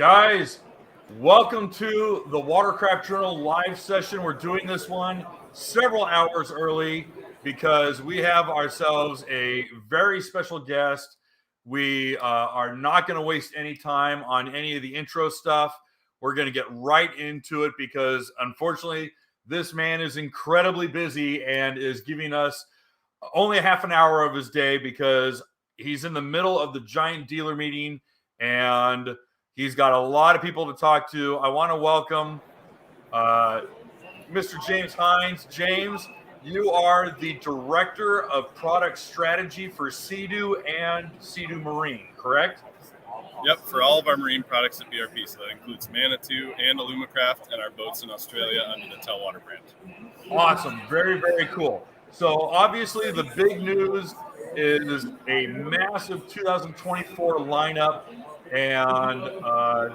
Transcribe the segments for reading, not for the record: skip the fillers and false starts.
Guys, welcome to the Watercraft Journal live session. We're doing this one several hours early because we have ourselves a very special guest. We are not going to waste any time on any of the intro stuff. We're going to get right into it because, unfortunately, this man is incredibly busy and is giving us only a half an hour of his day because he's in the middle of the giant dealer meeting and he's got a lot of people to talk to. I want to welcome Mr. James Heintz. James, you are the Director of Product Strategy for Sea-Doo and Sea-Doo Marine, correct? Yep, for all of our marine products at BRP. So that includes Manitou and Alumacraft and our boats in Australia under the Telwater brand. Awesome. Very, very cool. So obviously the big news is a massive 2024 lineup. And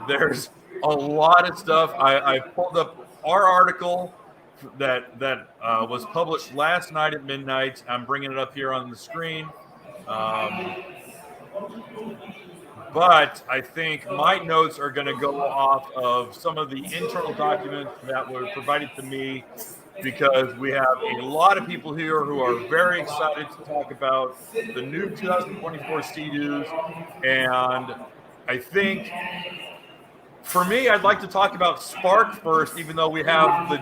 there's a lot of stuff. I pulled up our article that was published last night at midnight. I'm bringing it up here on the screen. But I think my notes are going to go off of some of the internal documents that were provided to me because we have a lot of people here who are very excited to talk about the new 2024 Sea-Doos. And I think for me, I'd like to talk about Spark first, even though we have the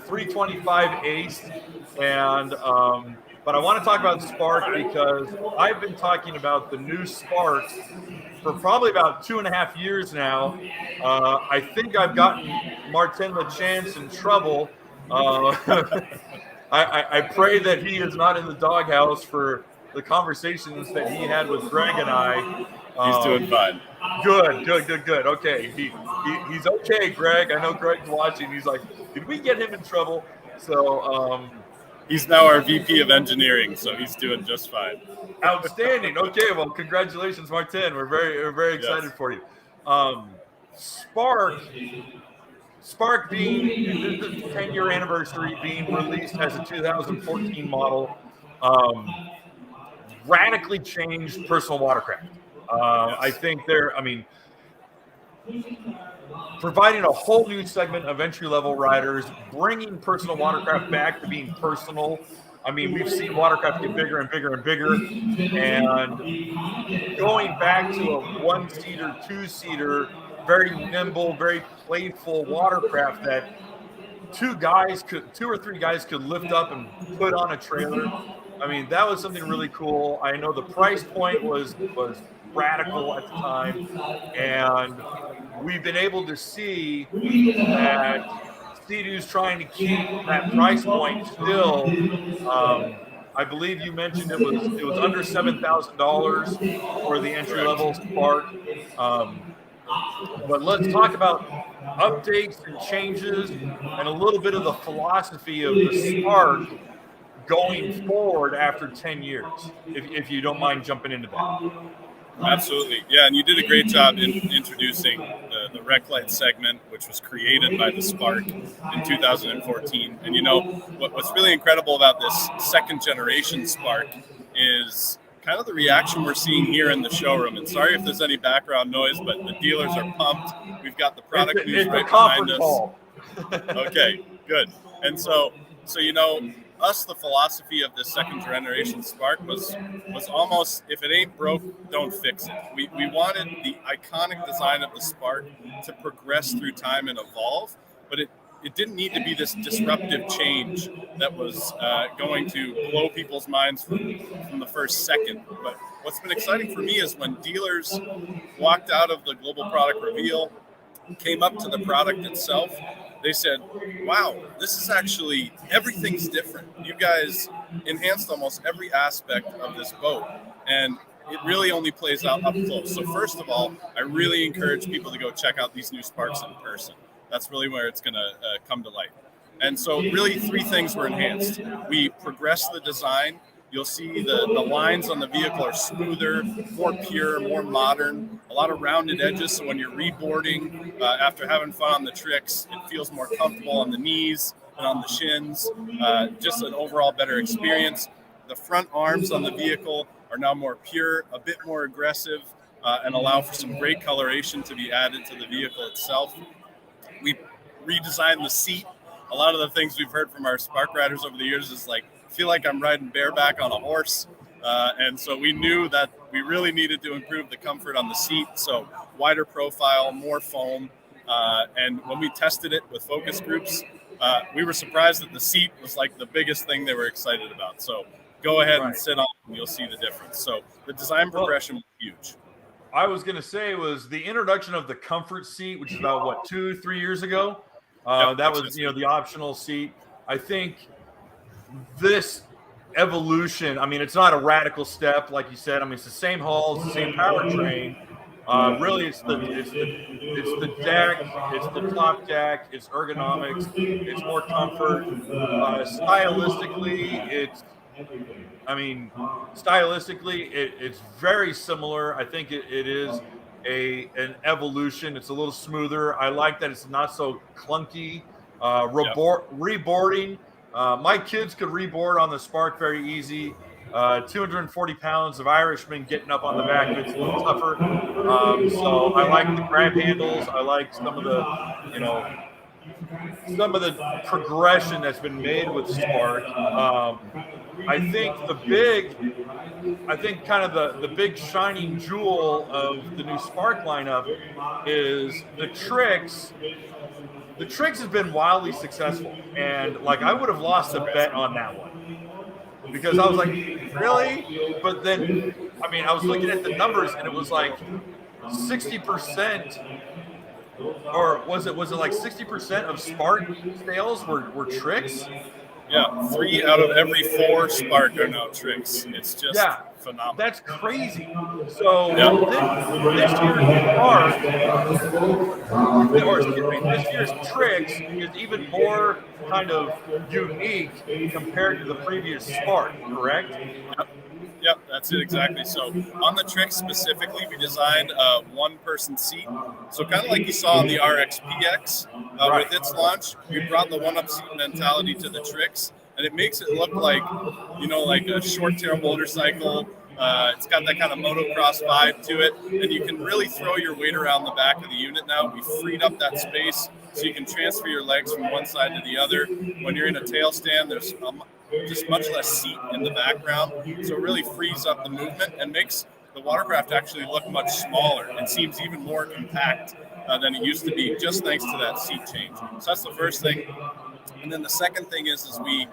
325 Ace, and but I want to talk about Spark because I've been talking about the new Spark for probably about 2.5 years now. I think I've gotten Martin LaChance in trouble. I pray that he is not in the doghouse for the conversations that he had with Greg and I. He's doing fine. Good. Okay, he's okay, Greg. I know Greg's watching. He's like, did we get him in trouble? So he's now our VP of engineering, so he's doing just fine. Outstanding. Okay, well, congratulations, Martin. We're very excited for you. Spark being the 10-year anniversary, being released as a 2014 model, radically changed personal watercraft. I think providing a whole new segment of entry-level riders, bringing personal watercraft back to being personal. I mean, we've seen watercraft get bigger and bigger and bigger, and going back to a one-seater, two-seater, very nimble, very playful watercraft that two or three guys could lift up and put on a trailer. I mean, that was something really cool. I know the price point was radical at the time, and we've been able to see that Sea-Doo's trying to keep that price point still. I believe you mentioned it was under $7,000 for the entry level Spark. But let's talk about updates and changes and a little bit of the philosophy of the Spark going forward after 10 years, if you don't mind jumping into that. Absolutely. Yeah, and you did a great job in introducing the Rec Light segment, which was created by the Spark in 2014. And what's really incredible about this second generation Spark is kind of the reaction we're seeing here in the showroom. And sorry if there's any background noise, but the dealers are pumped. We've got the product news right behind us. Okay, good. And so us, the philosophy of this second generation Spark was almost, if it ain't broke, don't fix it. We wanted the iconic design of the Spark to progress through time and evolve, but it didn't need to be this disruptive change that was going to blow people's minds from the first second. But what's been exciting for me is when dealers walked out of the global product reveal, came up to the product itself, they said, wow, this is actually, everything's different. You guys enhanced almost every aspect of this boat, and it really only plays out up close. So first of all, I really encourage people to go check out these new Sparks in person. That's really where it's going to come to light. And so really 3 things were enhanced. We progressed the design. You'll see the lines on the vehicle are smoother, more pure, more modern, a lot of rounded edges. So when you're reboarding, after having fun on the tricks, it feels more comfortable on the knees and on the shins. Just an overall better experience. The front arms on the vehicle are now more pure, a bit more aggressive. and allow for some great coloration to be added to the vehicle itself. We redesigned the seat. A lot of the things we've heard from our Spark riders over the years is like, feel like I'm riding bareback on a horse. And so we knew that we really needed to improve the comfort on the seat. So wider profile, more foam. And when we tested it with focus groups, we were surprised that the seat was like the biggest thing they were excited about. So go ahead and sit on it and you'll see the difference. So the design progression was huge. I was going to say was the introduction of the comfort seat, which is about 2-3 years ago. That was, the optional seat. I think this evolution, I mean, it's not a radical step, like you said. I mean, it's the same hull, it's the same powertrain. Really, it's the deck, it's the top deck, it's ergonomics, it's more comfort. Stylistically, it's very similar. I think it is an evolution. It's a little smoother. I like that it's not so clunky. Reboarding. My kids could reboard on the Spark very easy. 240 pounds of Irishmen getting up on the back of it's a little tougher. So I like the grab handles. I like some of the progression that's been made with Spark. I think the big shining jewel of the new Spark lineup is the Trix. The Trix has been wildly successful, and like I would have lost a bet on that one because I was like, really? But then, I mean, I was looking at the numbers, and it was like 60%. Or was it like 60% of Spark sales were Trix? Yeah, 3 out of every 4 Spark are now Trix. It's just phenomenal. That's crazy. So this year's Trix is even more kind of unique compared to the previous Spark, correct? Yep, that's it exactly. So on the Trix specifically, we designed a one-person seat. So kind of like you saw on the RX-PX with its launch, we brought the one-up seat mentality to the Trix, and it makes it look like, like a short-tail motorcycle. It's got that kind of motocross vibe to it, and you can really throw your weight around the back of the unit now. We freed up that space so you can transfer your legs from one side to the other. When you're in a tail stand, there's just much less seat in the background, so it really frees up the movement and makes the Watercraft actually look much smaller. It seems even more compact than it used to be, just thanks to that seat change. So that's the first thing. And then the second thing is we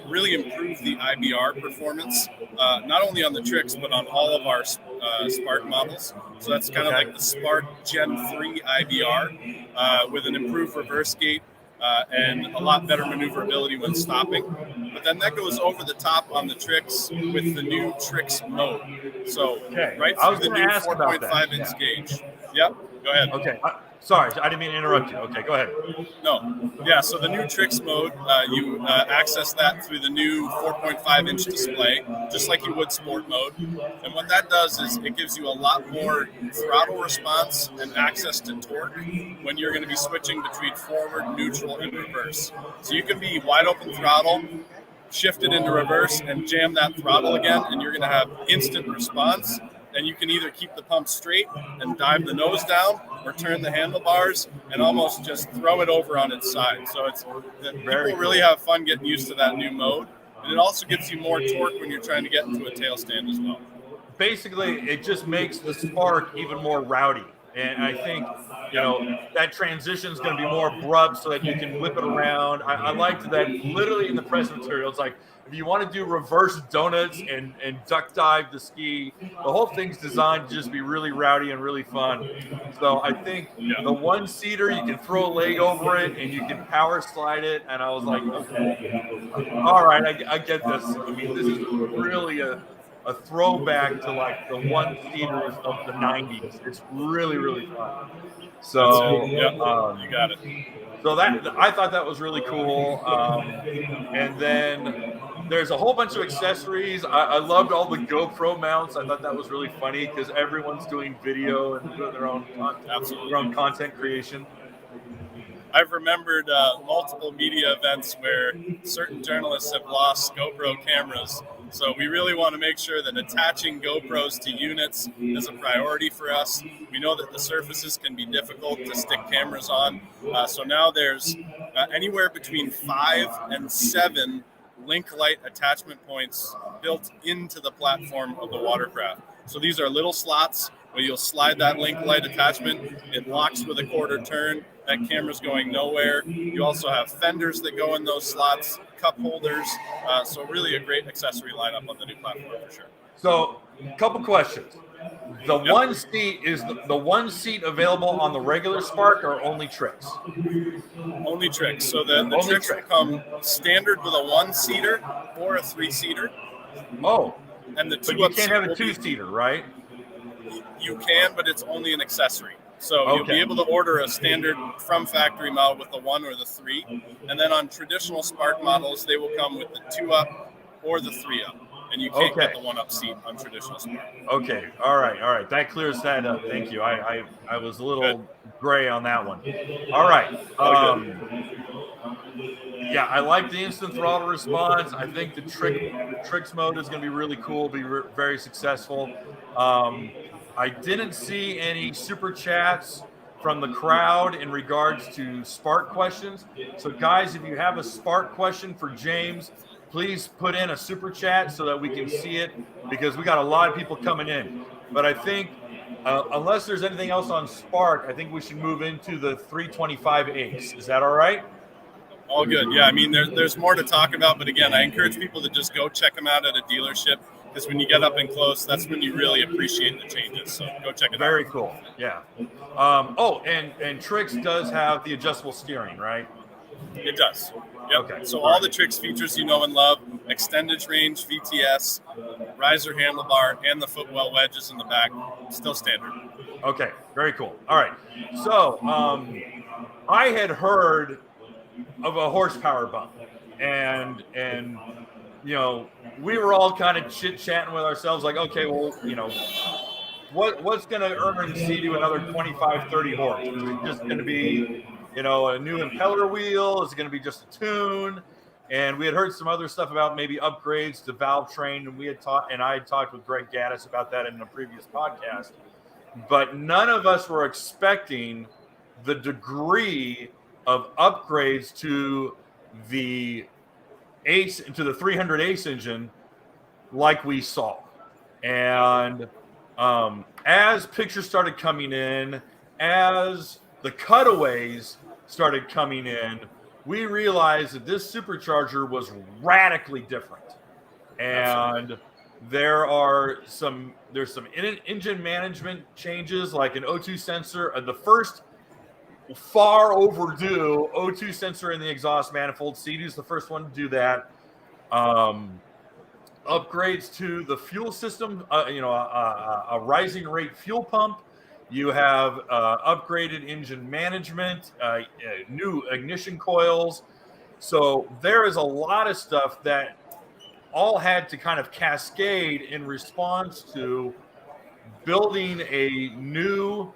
really improved the IBR performance, not only on the Trix, but on all of our Spark models. So that's kind of like the Spark Gen 3 IBR with an improved reverse gate, and a lot better maneuverability when stopping. But then that goes over the top on the Trix with the new Trix mode. So right through the new 4.5-inch gauge. Yep, go ahead. Okay, sorry, I didn't mean to interrupt you. Okay, go ahead. No, yeah, so the new Trix mode, you access that through the new 4.5-inch display, just like you would Sport mode. And what that does is it gives you a lot more throttle response and access to torque when you're going to be switching between forward, neutral, and reverse. So you can be wide open throttle, shift it into reverse, and jam that throttle again, and you're going to have instant response. And you can either keep the pump straight and dive the nose down, or turn the handlebars and almost just throw it over on its side. So people really have fun getting used to that new mode. And it also gives you more torque when you're trying to get into a tail stand as well. Basically, it just makes the Spark even more rowdy. And I think, that transition is going to be more abrupt so that you can whip it around. I liked that literally in the press material. It's like, if you want to do reverse donuts and duck dive the ski, the whole thing's designed to just be really rowdy and really fun. So I think the one-seater, you can throw a leg over it and you can power slide it. And I was like, okay, all right, I get this. I mean, this is really a throwback to like the one-seaters of the 90s. It's really, really fun. So you got it. So I thought that was really cool. And then there's a whole bunch of accessories. I loved all the GoPro mounts. I thought that was really funny because everyone's doing video and doing their own content creation. I've remembered multiple media events where certain journalists have lost GoPro cameras So we really want to make sure that attaching GoPros to units is a priority for us. We know that the surfaces can be difficult to stick cameras on. So now there's anywhere between 5 and 7 link light attachment points built into the platform of the Watercraft. So these are little slots where you'll slide that link light attachment. It locks with a quarter turn. That camera's going nowhere. You also have fenders that go in those slots, cup holders. So really a great accessory lineup on the new platform for sure. So, a couple questions. The one seat is the one seat available on the regular Spark or only Tricks? Only Tricks. So the Tricks will come standard with a 1-seater or a 3-seater. Oh, and the but you can't have a 2-seater, right? You can, but it's only an accessory. So you'll be able to order a standard from factory model with the 1 or the 3. And then on traditional Spark models, they will come with the 2-up or the 3-up. And you can't get the 1-up seat on traditional Spark. Okay. All right. That clears that up. Thank you. I was a little gray on that one. All right. Yeah, I like the instant throttle response. I think the tricks mode is going to be really cool, be very successful. I didn't see any super chats from the crowd in regards to Spark questions. So, guys, if you have a Spark question for James, please put in a super chat so that we can see it, because we got a lot of people coming in. But I think, unless there's anything else on Spark, I think we should move into the 325 Ace. Is that all right? All good. Yeah, I mean, there's more to talk about, but again, I encourage people to just go check them out at a dealership, because when you get up and close, that's when you really appreciate the changes. So go check it out. Very cool. Yeah. And Tricks does have the adjustable steering, right? It does. Yep. Okay. So all the Tricks features you know and love: extended range VTS, riser handlebar, and the footwell wedges in the back, still standard. Okay. Very cool. All right. So I had heard of a horsepower bump, and you know, we were all kind of chit-chatting with ourselves like, okay, well, you know, what's going to earn Sea-Doo another 25, 30 horse? Is it just going to be, you know, a new impeller wheel? Is it going to be just a tune? And we had heard some other stuff about maybe upgrades to valve train, and I had talked with Greg Gaddis about that in a previous podcast. But none of us were expecting the degree of upgrades to the Ace, to the 300 Ace engine, like we saw. And as pictures started coming in, as the cutaways started coming in, we realized that this supercharger was radically different. And there's some engine management changes, like an O2 sensor. The first far overdue O2 sensor in the exhaust manifold. Sea-Doo's the first one to do that. Upgrades to the fuel system, a rising rate fuel pump. You have upgraded engine management, new ignition coils. So there is a lot of stuff that all had to kind of cascade in response to building a new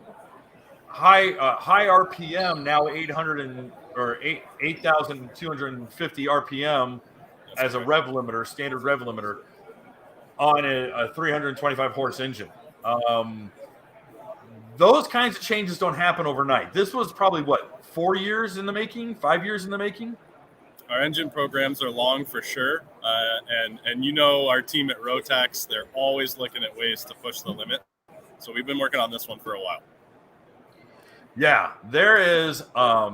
high RPM, now 8,250 RPM as a rev limiter, standard rev limiter on a 325 horse engine. Those kinds of changes don't happen overnight. This was probably 4 years in the making, 5 years in the making. Our engine programs are long for sure, and you know our team at Rotax, they're always looking at ways to push the limit. So we've been working on this one for a while. Yeah, there's a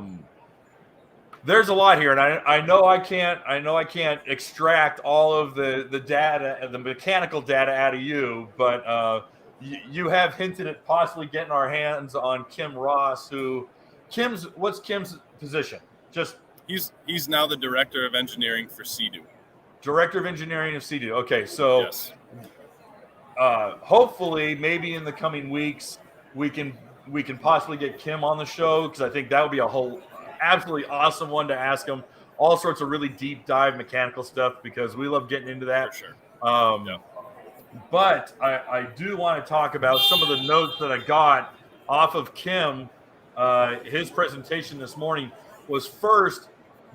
lot here, and I know I can't extract all of the data, the mechanical data out of you, but you have hinted at possibly getting our hands on Kim Ross. What's Kim's position? He's now the director of engineering for Sea-Doo. Director of engineering of Sea-Doo. Okay, so yes. Hopefully, maybe in the coming weeks, we can possibly get Kim on the show, because I think that would be a whole absolutely awesome one to ask him all sorts of really deep dive mechanical stuff, because we love getting into that. For sure. Yeah. But I do want to talk about some of the notes that I got off of Kim. His presentation this morning was, first,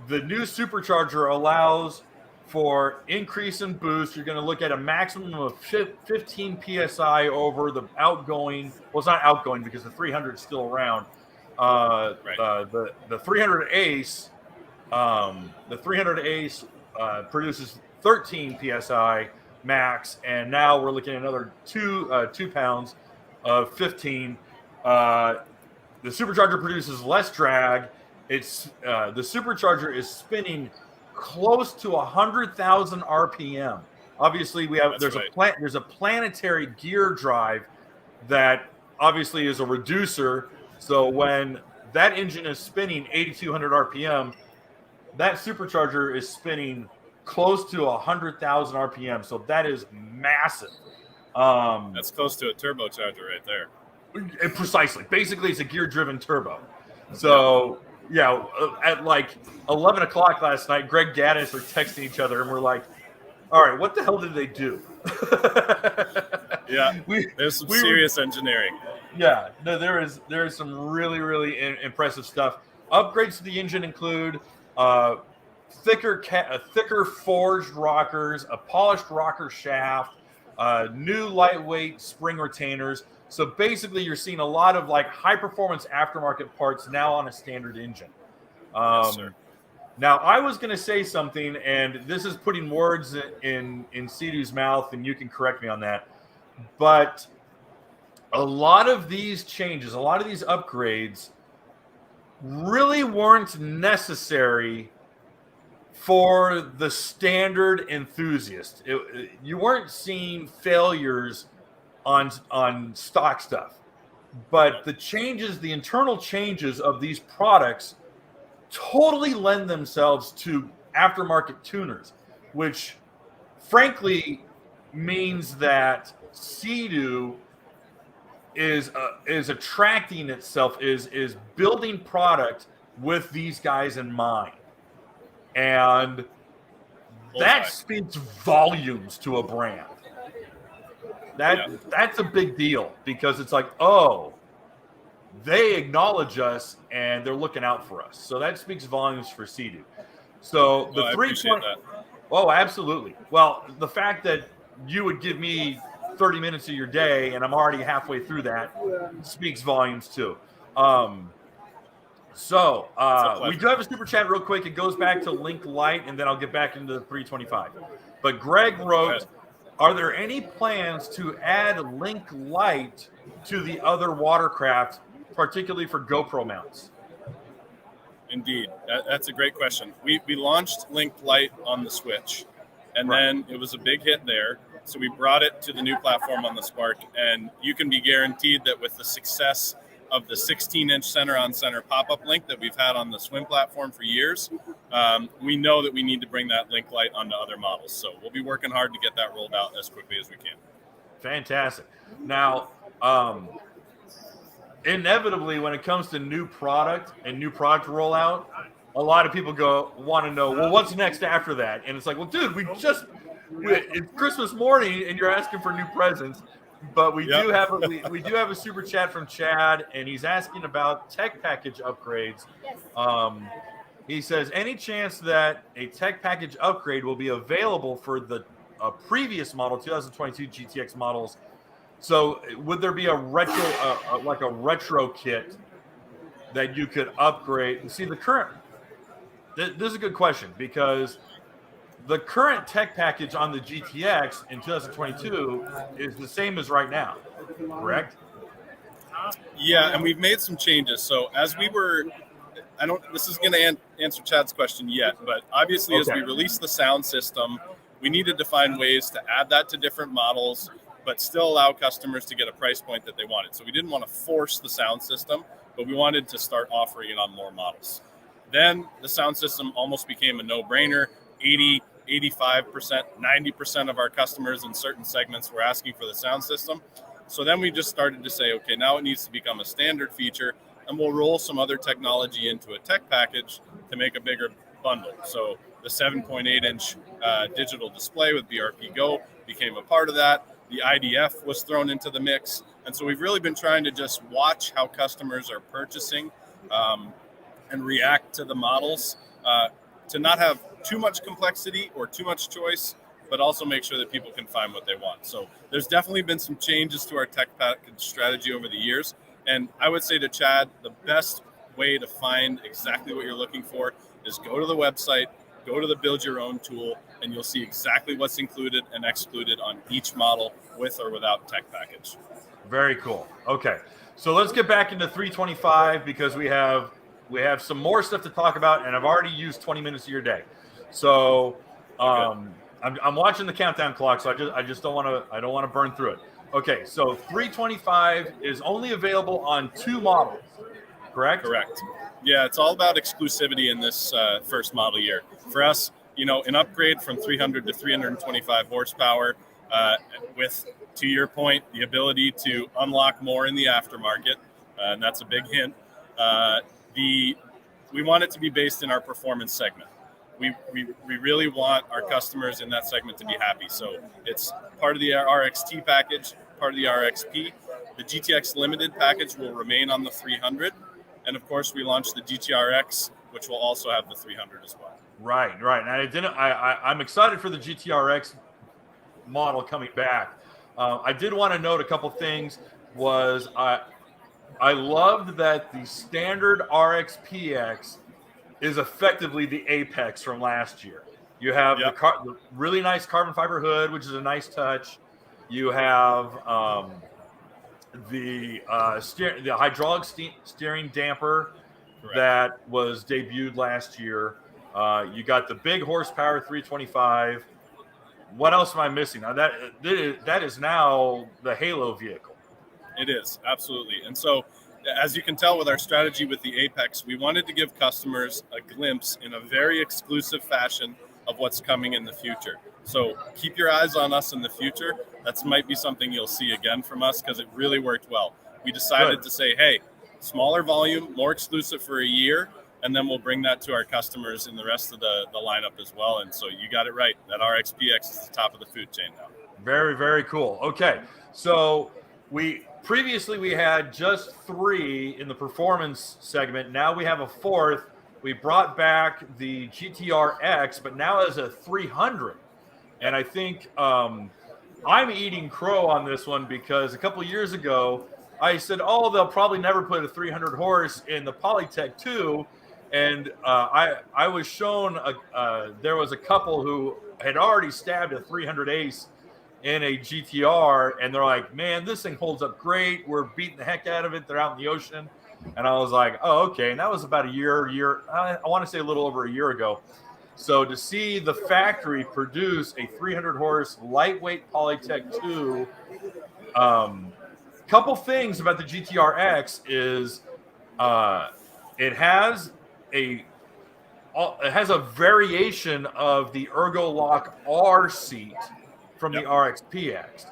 the new supercharger allows for increase in boost, you're going to look at a maximum of 15 psi over the outgoing. Well, it's not outgoing because the 300 is still around. The 300 Ace, produces 13 psi max, and now we're looking at another 2 pounds of 15. The supercharger produces less drag. It's the supercharger is spinning close to 100,000 RPM. Obviously, there's a planetary gear drive that obviously is a reducer. So when that engine is spinning 8,200 RPM, that supercharger is spinning close to 100,000 RPM. So that is massive. That's close to a turbocharger right there. Precisely. Basically, it's a gear-driven turbo. So. Yeah, at like 11 o'clock last night, Greg Gaddis are texting each other, and we're like, all right, what the hell did they do? Yeah, there's some serious engineering. Yeah, no, there is some really, really impressive stuff. Upgrades to the engine include thicker forged rockers, a polished rocker shaft, new lightweight spring retainers. So basically, you're seeing a lot of like high-performance aftermarket parts now on a standard engine. Yes, sir. Now, I was going to say something, and this is putting words in Sea-Doo's mouth, and you can correct me on that. But a lot of these changes, a lot of these upgrades, really weren't necessary for the standard enthusiast. You weren't seeing failures on stock stuff, but the internal changes of these products totally lend themselves to aftermarket tuners, which frankly means that Sea-Doo is attracting itself, is building product with these guys in mind, and that speaks volumes to a brand. That's a big deal, because it's like, oh, they acknowledge us and they're looking out for us. So that speaks volumes for Sea-Doo. So the 320. Oh, absolutely. Well, the fact that you would give me 30 minutes of your day and I'm already halfway through that speaks volumes too. So we do have a super chat real quick. It goes back to Link Light, and then I'll get back into the 325. But Greg wrote, are there any plans to add Link Light to the other watercraft, particularly for GoPro mounts? Indeed. That's a great question. We launched Link Light on the Switch, and then it was a big hit there. So we brought it to the new platform on the Spark, and you can be guaranteed that with the success of the 16-inch center-on-center pop-up link that we've had on the swim platform for years, we know that we need to bring that Link Light onto other models. So we'll be working hard to get that rolled out as quickly as we can. Fantastic. Now, inevitably, when it comes to new product and new product rollout, a lot of people want to know, well, what's next after that? And it's like, well, dude, it's Christmas morning and you're asking for new presents. But we do have a super chat from Chad, and he's asking about tech package upgrades. He says, any chance that a tech package upgrade will be available for the previous model, 2022 GTX models? So would there be a retro kit that you could upgrade? See, this is a good question, because the current tech package on the GTX in 2022 is the same as right now, correct? Yeah, and we've made some changes. So as we were, this is going to answer Chad's question yet, but obviously as we released the sound system, we needed to find ways to add that to different models, but still allow customers to get a price point that they wanted. So we didn't want to force the sound system, but we wanted to start offering it on more models. Then the sound system almost became a no-brainer. 85%, 90% of our customers in certain segments were asking for the sound system. So then we just started to say, okay, now it needs to become a standard feature, and we'll roll some other technology into a tech package to make a bigger bundle. So the 7.8-inch digital display with BRP Go became a part of that. The IDF was thrown into the mix. And so we've really been trying to just watch how customers are purchasing and react to the models. to not have too much complexity or too much choice, but also make sure that people can find what they want. So there's definitely been some changes to our tech package strategy over the years. And I would say to Chad, the best way to find exactly what you're looking for is go to the website, go to the Build Your Own tool, and you'll see exactly what's included and excluded on each model with or without tech package. Very cool. Okay, so let's get back into 325 because we have some more stuff to talk about, and I've already used 20 minutes of your day. So I'm watching the countdown clock, so I just don't want to burn through it. Okay, so 325 is only available on 2 models, correct? Correct. Yeah, it's all about exclusivity in this first model year. For us, an upgrade from 300 to 325 horsepower with, to your point, the ability to unlock more in the aftermarket, and that's a big hint. We want it to be based in our performance segment. We really want our customers in that segment to be happy. So it's part of the RXT package, part of the RXP. The GTX Limited package will remain on the 300. And of course, we launched the GTRX, which will also have the 300 as well. Right. And I'm excited for the GTRX model coming back. I did want to note a couple things. I loved that the standard RXPX is effectively the Apex from last year. You have the really nice carbon fiber hood, which is a nice touch. You have the hydraulic steering damper. Correct. That was debuted last year. You got the big horsepower 325. What else am I missing? Now that is now the Halo vehicle. It is, absolutely. And so, as you can tell with our strategy with the Apex, we wanted to give customers a glimpse in a very exclusive fashion of what's coming in the future. So keep your eyes on us in the future. That might be something you'll see again from us because it really worked well. We decided to say, hey, smaller volume, more exclusive for a year, and then we'll bring that to our customers in the rest of the lineup as well. And so you got it right. That RXPX is the top of the food chain now. Very, very cool. Okay, so previously we had just 3 in the performance segment. Now we have a 4th. We brought back the GTRX, but now as a 300. And I think I'm eating crow on this one because a couple of years ago, I said, they'll probably never put a 300 horse in the Polytech 2. And I was shown there was a couple who had already stabbed a 300 Ace in a GTR, and they're like, man, this thing holds up great. We're beating the heck out of it. They're out in the ocean. And I was like, oh, okay. And that was about I want to say a little over a year ago. So to see the factory produce a 300 horse lightweight Polytech 2, couple things about the GTRX is it has a variation of the ErgoLock R seat from the RXPX.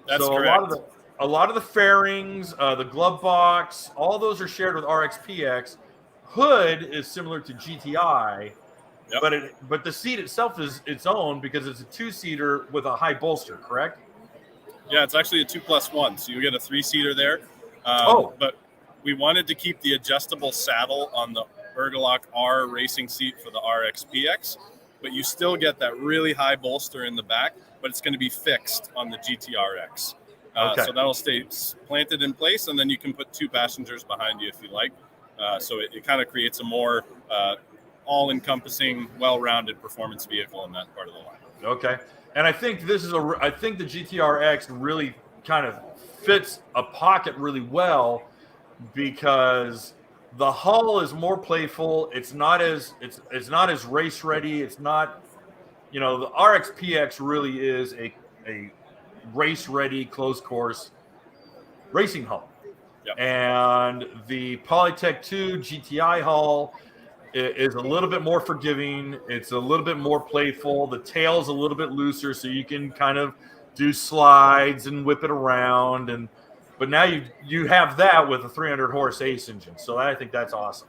That's so correct. A lot of the fairings, the glove box, all those are shared with RXPX. Hood is similar to GTI, but the seat itself is its own because it's a 2-seater with a high bolster, correct? Yeah, it's actually a 2+1, so you get a 3-seater there. But we wanted to keep the adjustable saddle on the ErgoLock R racing seat for the RXPX, but you still get that really high bolster in the back, but it's going to be fixed on the GTRX. So that'll stay planted in place, and then you can put 2 passengers behind you if you like. So it kind of creates a more all-encompassing, well-rounded performance vehicle in that part of the line. Okay. And I think I think the GTRX really kind of fits a pocket really well because the hull is more playful. It's not as race ready. It's not, the RXPX really is a race ready closed course racing hull. Yep. And the Polytech 2 GTI hull is a little bit more forgiving. It's a little bit more playful. The tail's a little bit looser, so you can kind of do slides and whip it around. But now you have that with a 300 horse Ace engine. So I think that's awesome.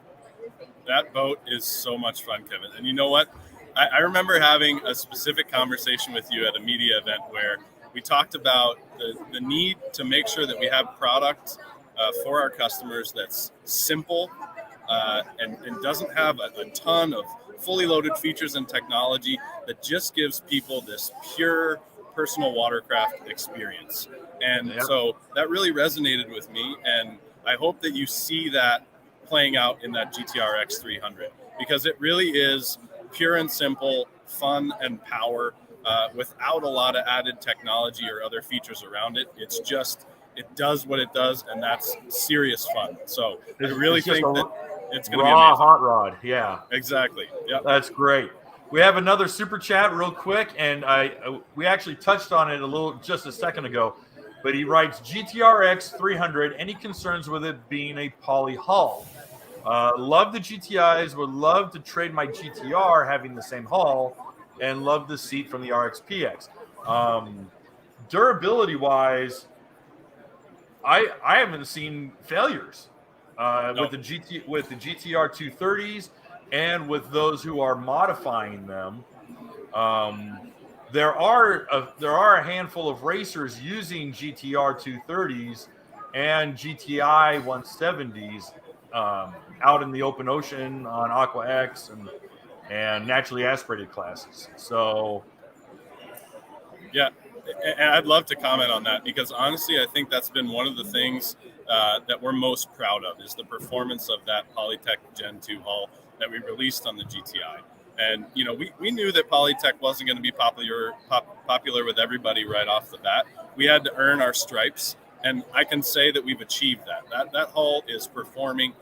That boat is so much fun, Kevin. And you know what? I remember having a specific conversation with you at a media event where we talked about the need to make sure that we have product for our customers that's simple, and doesn't have a ton of fully loaded features and technology that just gives people this pure personal watercraft experience. And so that really resonated with me, and I hope that you see that playing out in that GTR X300, because it really is pure and simple fun and power without a lot of added technology or other features around it. It's just, it does what it does, and that's serious fun. So I really think that it's going to be amazing. Hot rod. Yeah, exactly. Yeah, that's great. We have another super chat real quick, and we actually touched on it a little just a second ago, but he writes GTR X300, any concerns with it being a poly hull? Love the GTIs, would love to trade my GTR having the same hull, and love the seat from the RXPX. Durability wise, I haven't seen failures with the GTR 230s and with those who are modifying them. There are a handful of racers using GTR 230s and GTI 170s out in the open ocean on Aqua X and naturally aspirated classes. So yeah, and I'd love to comment on that, because honestly, I think that's been one of the things that we're most proud of, is the performance of that Polytech Gen 2 hull that we released on the GTI. And, you know, we knew that Polytech wasn't going to be popular with everybody right off the bat. We had to earn our stripes, and I can say that we've achieved that. That hull is performing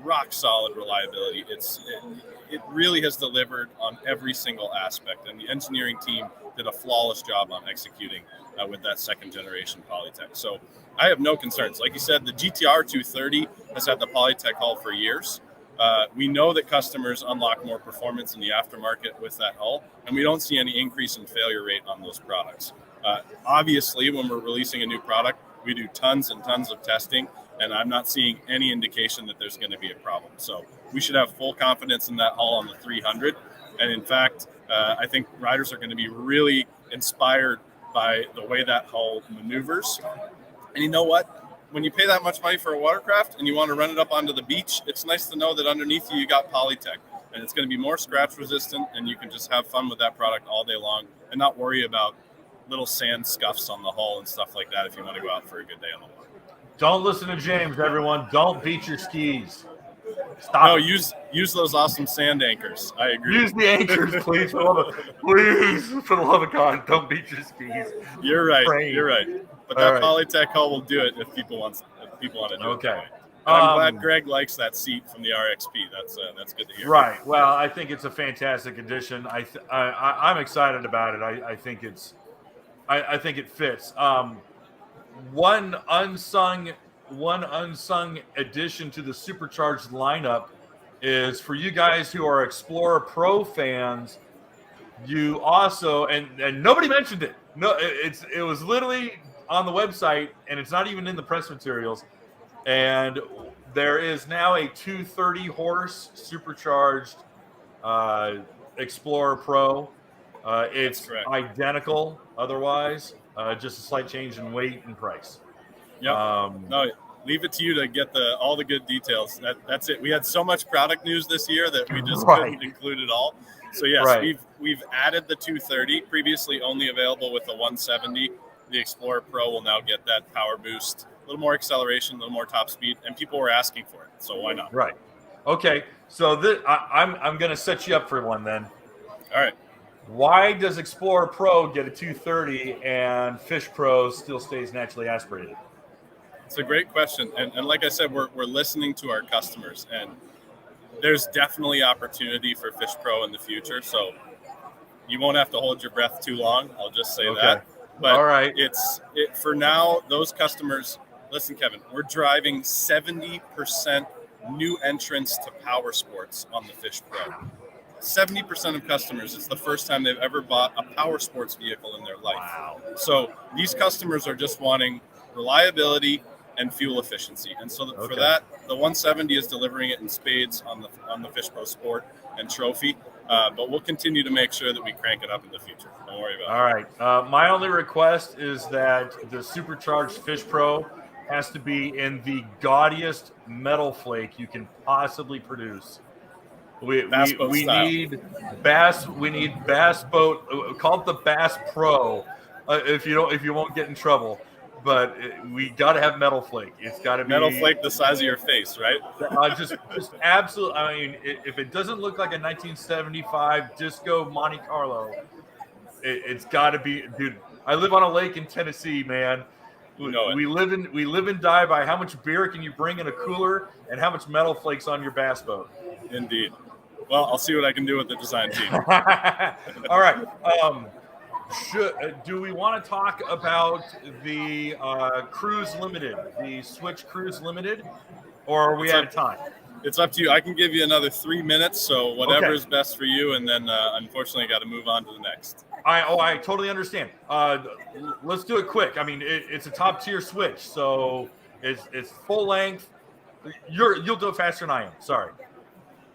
rock solid reliability. It really has delivered on every single aspect, and the engineering team did a flawless job on executing with that second generation Polytech. So I have no concerns. Like you said, the GTR 230 has had the Polytech hull for years. We know that customers unlock more performance in the aftermarket with that hull, and we don't see any increase in failure rate on those products. Obviously, when we're releasing a new product, we do tons and tons of testing, and I'm not seeing any indication that there's going to be a problem. So we should have full confidence in that hull on the 300. And in fact, I think riders are going to be really inspired by the way that hull maneuvers. And you know what? When you pay that much money for a watercraft and you want to run it up onto the beach, it's nice to know that underneath you got Polytech, and it's going to be more scratch resistant, and you can just have fun with that product all day long and not worry about little sand scuffs on the hull and stuff like that if you want to go out for a good day on the water. Don't listen to James, everyone. Don't beat your skis. Stop. No, use those awesome sand anchors. I agree. Use the anchors, please. Please, for the love of God, don't beat your skis. You're right. Train. You're right. But that Polytech hull will do it if people want to do it. Okay. I'm glad Greg likes that seat from the RXP. That's good to hear. Right. Well, I think it's a fantastic addition. I'm excited about it. I think it fits. One unsung addition to the supercharged lineup is for you guys who are Explorer Pro fans. You also and nobody mentioned it. No, it was literally on the website, and it's not even in the press materials. And there is now a 230 horse supercharged Explorer Pro. It's identical otherwise, just a slight change in weight and price. Yeah. No, leave it to you to get all the good details. That's it. We had so much product news this year that we just couldn't include it all. So yes, we've added the 230, previously only available with the 170. The Explorer Pro will now get that power boost, a little more acceleration, a little more top speed, and people were asking for it. So why not? Right. Okay. So I'm going to set you up for one then. All right. Why does Explorer Pro get a 230 and Fish Pro still stays naturally aspirated? It's a great question. And like I said, we're listening to our customers, and there's definitely opportunity for Fish Pro in the future. So you won't have to hold your breath too long. I'll just say that. But all right. For now, those customers, listen, Kevin, we're driving 70% new entrants to power sports on the Fish Pro. 70% of customers, it's the first time they've ever bought a power sports vehicle in their life. Wow. So these customers are just wanting reliability and fuel efficiency. And so for that, the 170 is delivering it in spades on the Fish Pro Sport and Trophy. But we'll continue to make sure that we crank it up in the future. Don't worry about it. All right. My only request is that the supercharged Fish Pro has to be in the gaudiest metal flake you can possibly produce. We style. need Bass. We need Bass boat. Call it the Bass Pro, if you won't get in trouble. But we got to have metal flake. It's got to be Metal flake the size of your face, right? just absolute. I mean, if it doesn't look like a 1975 disco Monte Carlo, it's got to be, dude. I live on a lake in Tennessee, man. We live and die by how much beer can you bring in a cooler and how much metal flakes on your bass boat. Indeed. Well, I'll see what I can do with the design team. All right. Do we want to talk about the Cruise Limited, the Switch Cruise Limited, or are we out of time? It's up to you. I can give you another 3 minutes, so whatever is best for you, and then unfortunately, I got to move on to the next. I totally understand. Let's do it quick. I mean, it's a top tier Switch, so it's full length. You'll do it faster than I am. Sorry.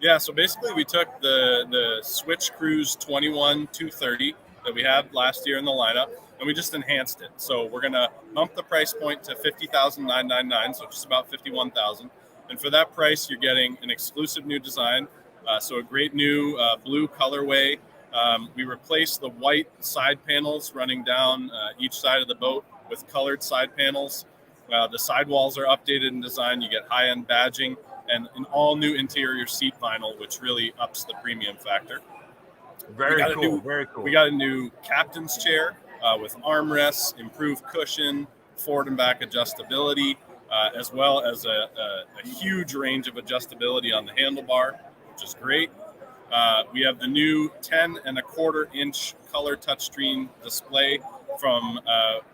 Yeah. So basically, we took the Switch Cruise 21-230 that we had last year in the lineup, and we just enhanced it. So we're gonna bump the price point to $50,999, so just about $51,000. And for that price, you're getting an exclusive new design. So a great new blue colorway. We replaced the white side panels running down each side of the boat with colored side panels. The sidewalls are updated in design. You get high-end badging and an all-new interior seat vinyl, which really ups the premium factor. Very cool. Very cool. We got a new captain's chair with armrests, improved cushion, forward and back adjustability, as well as a huge range of adjustability on the handlebar, which is great. We have the new 10.25-inch color touchscreen display from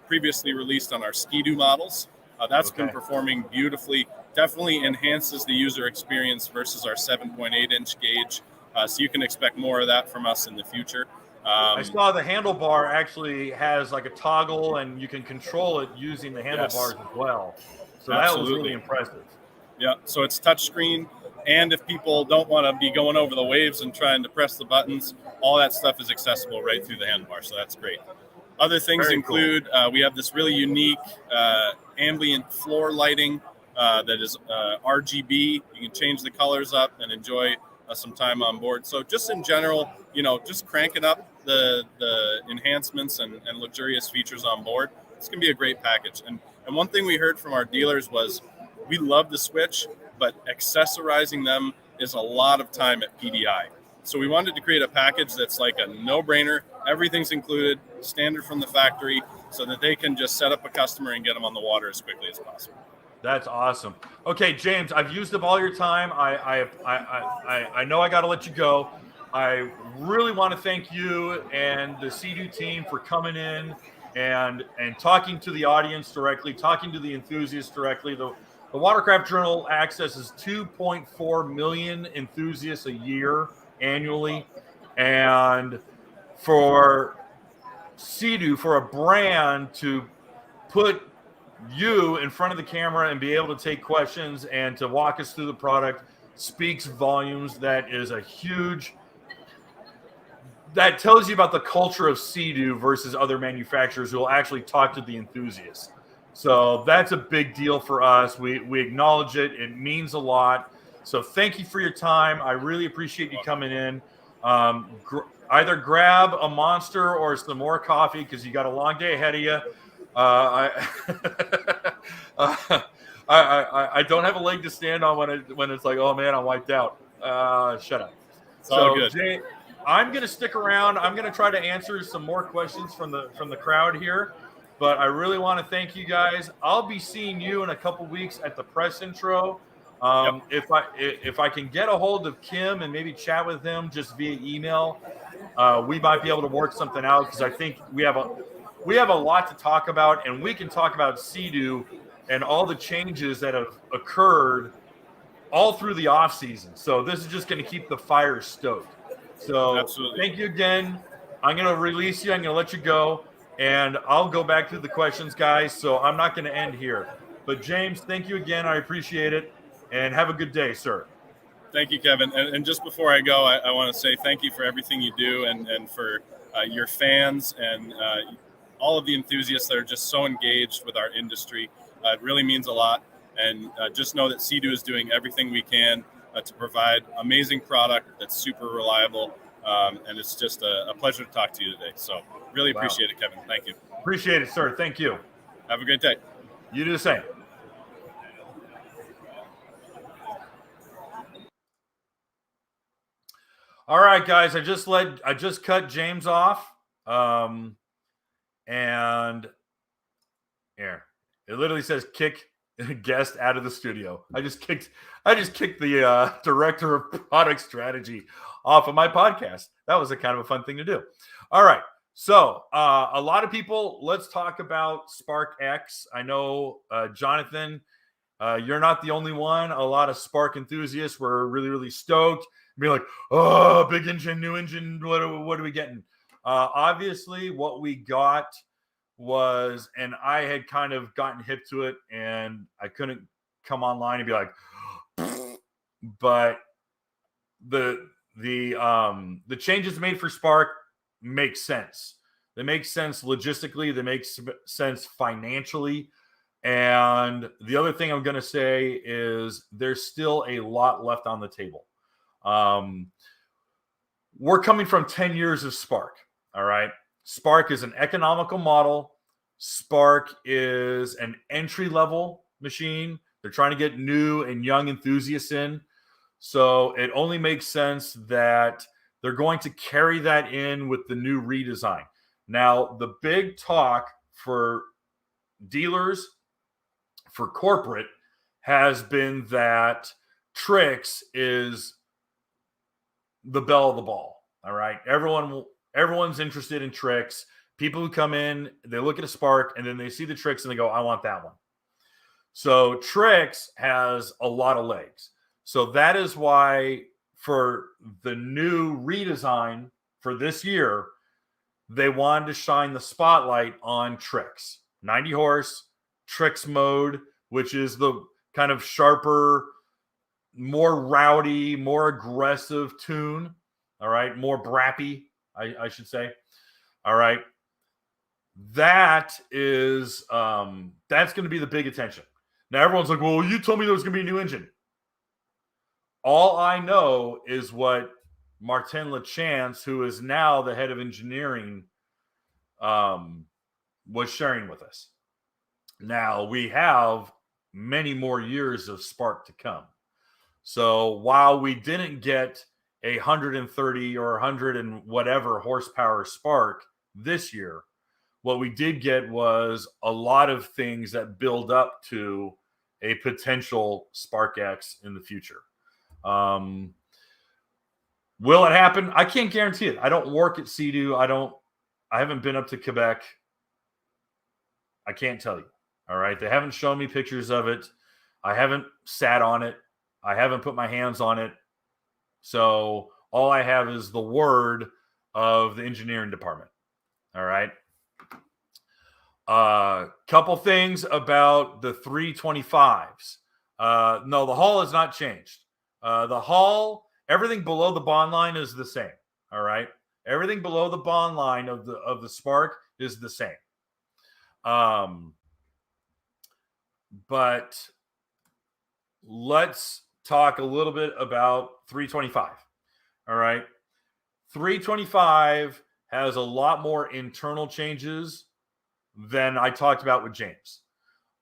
previously released on our Ski-Doo models. That's been performing beautifully. Definitely enhances the user experience versus our 7.8-inch gauge. So you can expect more of that from us in the future. I saw the handlebar actually has like a toggle, and you can control it using the handlebars as well. So that was really impressive. Yeah, so it's touchscreen, and if people don't want to be going over the waves and trying to press the buttons, all that stuff is accessible right through the handlebar, so that's great. Other things include we have this really unique ambient floor lighting that is RGB. You can change the colors up and enjoy some time on board. So just in general, just cranking up the enhancements and luxurious features on board. It's going to be a great package. And one thing we heard from our dealers was we love the Switch, but accessorizing them is a lot of time at PDI. So we wanted to create a package that's like a no-brainer. Everything's included, standard from the factory, so that they can just set up a customer and get them on the water as quickly as possible. That's awesome. Okay, James, I've used up all your time. I know I got to let you go. I really want to thank you and the Sea-Doo team for coming in and talking to the audience directly, talking to the enthusiasts directly. The Watercraft Journal accesses 2.4 million enthusiasts a year annually, and for Sea-Doo, for a brand to put you in front of the camera and be able to take questions and to walk us through the product speaks volumes. That tells you about the culture of Sea-Doo versus other manufacturers who will actually talk to the enthusiasts. So that's a big deal for us. We acknowledge it. It means a lot. So thank you for your time. I really appreciate you coming in. Either grab a Monster or some more coffee because you got a long day ahead of you. I don't have a leg to stand on when it's like, oh man, I'm wiped out. Shut up. It's all good. Jay, I'm gonna stick around. I'm gonna try to answer some more questions from the crowd here, but I really want to thank you guys. I'll be seeing you in a couple weeks at the press intro. If I can get a hold of Kim and maybe chat with him just via email, we might be able to work something out because I think we have a lot to talk about, and we can talk about Sea-Doo and all the changes that have occurred all through the off season. So this is just going to keep the fire stoked. So Absolutely. Thank you again. I'm going to release you. I'm going to let you go, and I'll go back to the questions, guys. So I'm not going to end here. But James, thank you again. I appreciate it, and have a good day, sir. Thank you, Kevin. And just before I go, I want to say thank you for everything you do and for your fans and all of the enthusiasts that are just so engaged with our industry. It really means a lot. And just know that Sea-Doo is doing everything we can to provide amazing product that's super reliable. And it's just a pleasure to talk to you today. So really appreciate it, Kevin. Thank you. Appreciate it, sir. Thank you. Have a great day. You do the same. All right, guys. I just cut James off. And here it literally says kick guest out of the studio. I just kicked the director of product strategy off of my podcast. That was a kind of a fun thing to do. All right. So a lot of people, let's talk about Spark X. I know, Jonathan, you're not the only one. A lot of Spark enthusiasts were really, really stoked. Be like, oh, big engine, new engine. What are we getting? Obviously, what we got was, and I had kind of gotten hip to it, and I couldn't come online and be like, but the changes made for Spark make sense. They make sense logistically. They make sense financially. And the other thing I'm going to say is there's still a lot left on the table. We're coming from 10 years of Spark. All right. Spark is an economical model. Spark is an entry-level machine. They're trying to get new and young enthusiasts in. So it only makes sense that they're going to carry that in with the new redesign. Now, the big talk for dealers, for corporate, has been that Trix is the belle of the ball. All right. Everyone's interested in Trix. People who come in, they look at a Spark and then they see the Trix and they go, I want that one. So Trix has a lot of legs. So that is why for the new redesign for this year, they wanted to shine the spotlight on Trix. 90 horse, Trix mode, which is the kind of sharper, more rowdy, more aggressive tune. All right. More brappy, I should say. All right. That is, that's going to be the big attention. Now everyone's like, well, you told me there was going to be a new engine. All I know is what Martin Lachance, who is now the head of engineering, was sharing with us. Now we have many more years of Spark to come. So while we didn't get a 130 or 100 and whatever horsepower Spark this year, what we did get was a lot of things that build up to a potential Spark X in the future. Will it happen? I can't guarantee it. I don't work at Sea-Doo. I haven't been up to Quebec. I can't tell you. All right. They haven't shown me pictures of it. I haven't sat on it. I haven't put my hands on it. So all I have is the word of the engineering department. All right. Couple things about the 325s. No, the hull has not changed. The hull, everything below the bond line is the same. All right. Everything below the bond line of the Spark is the same. But let's talk a little bit about 325. All right. 325 has a lot more internal changes than I talked about with James.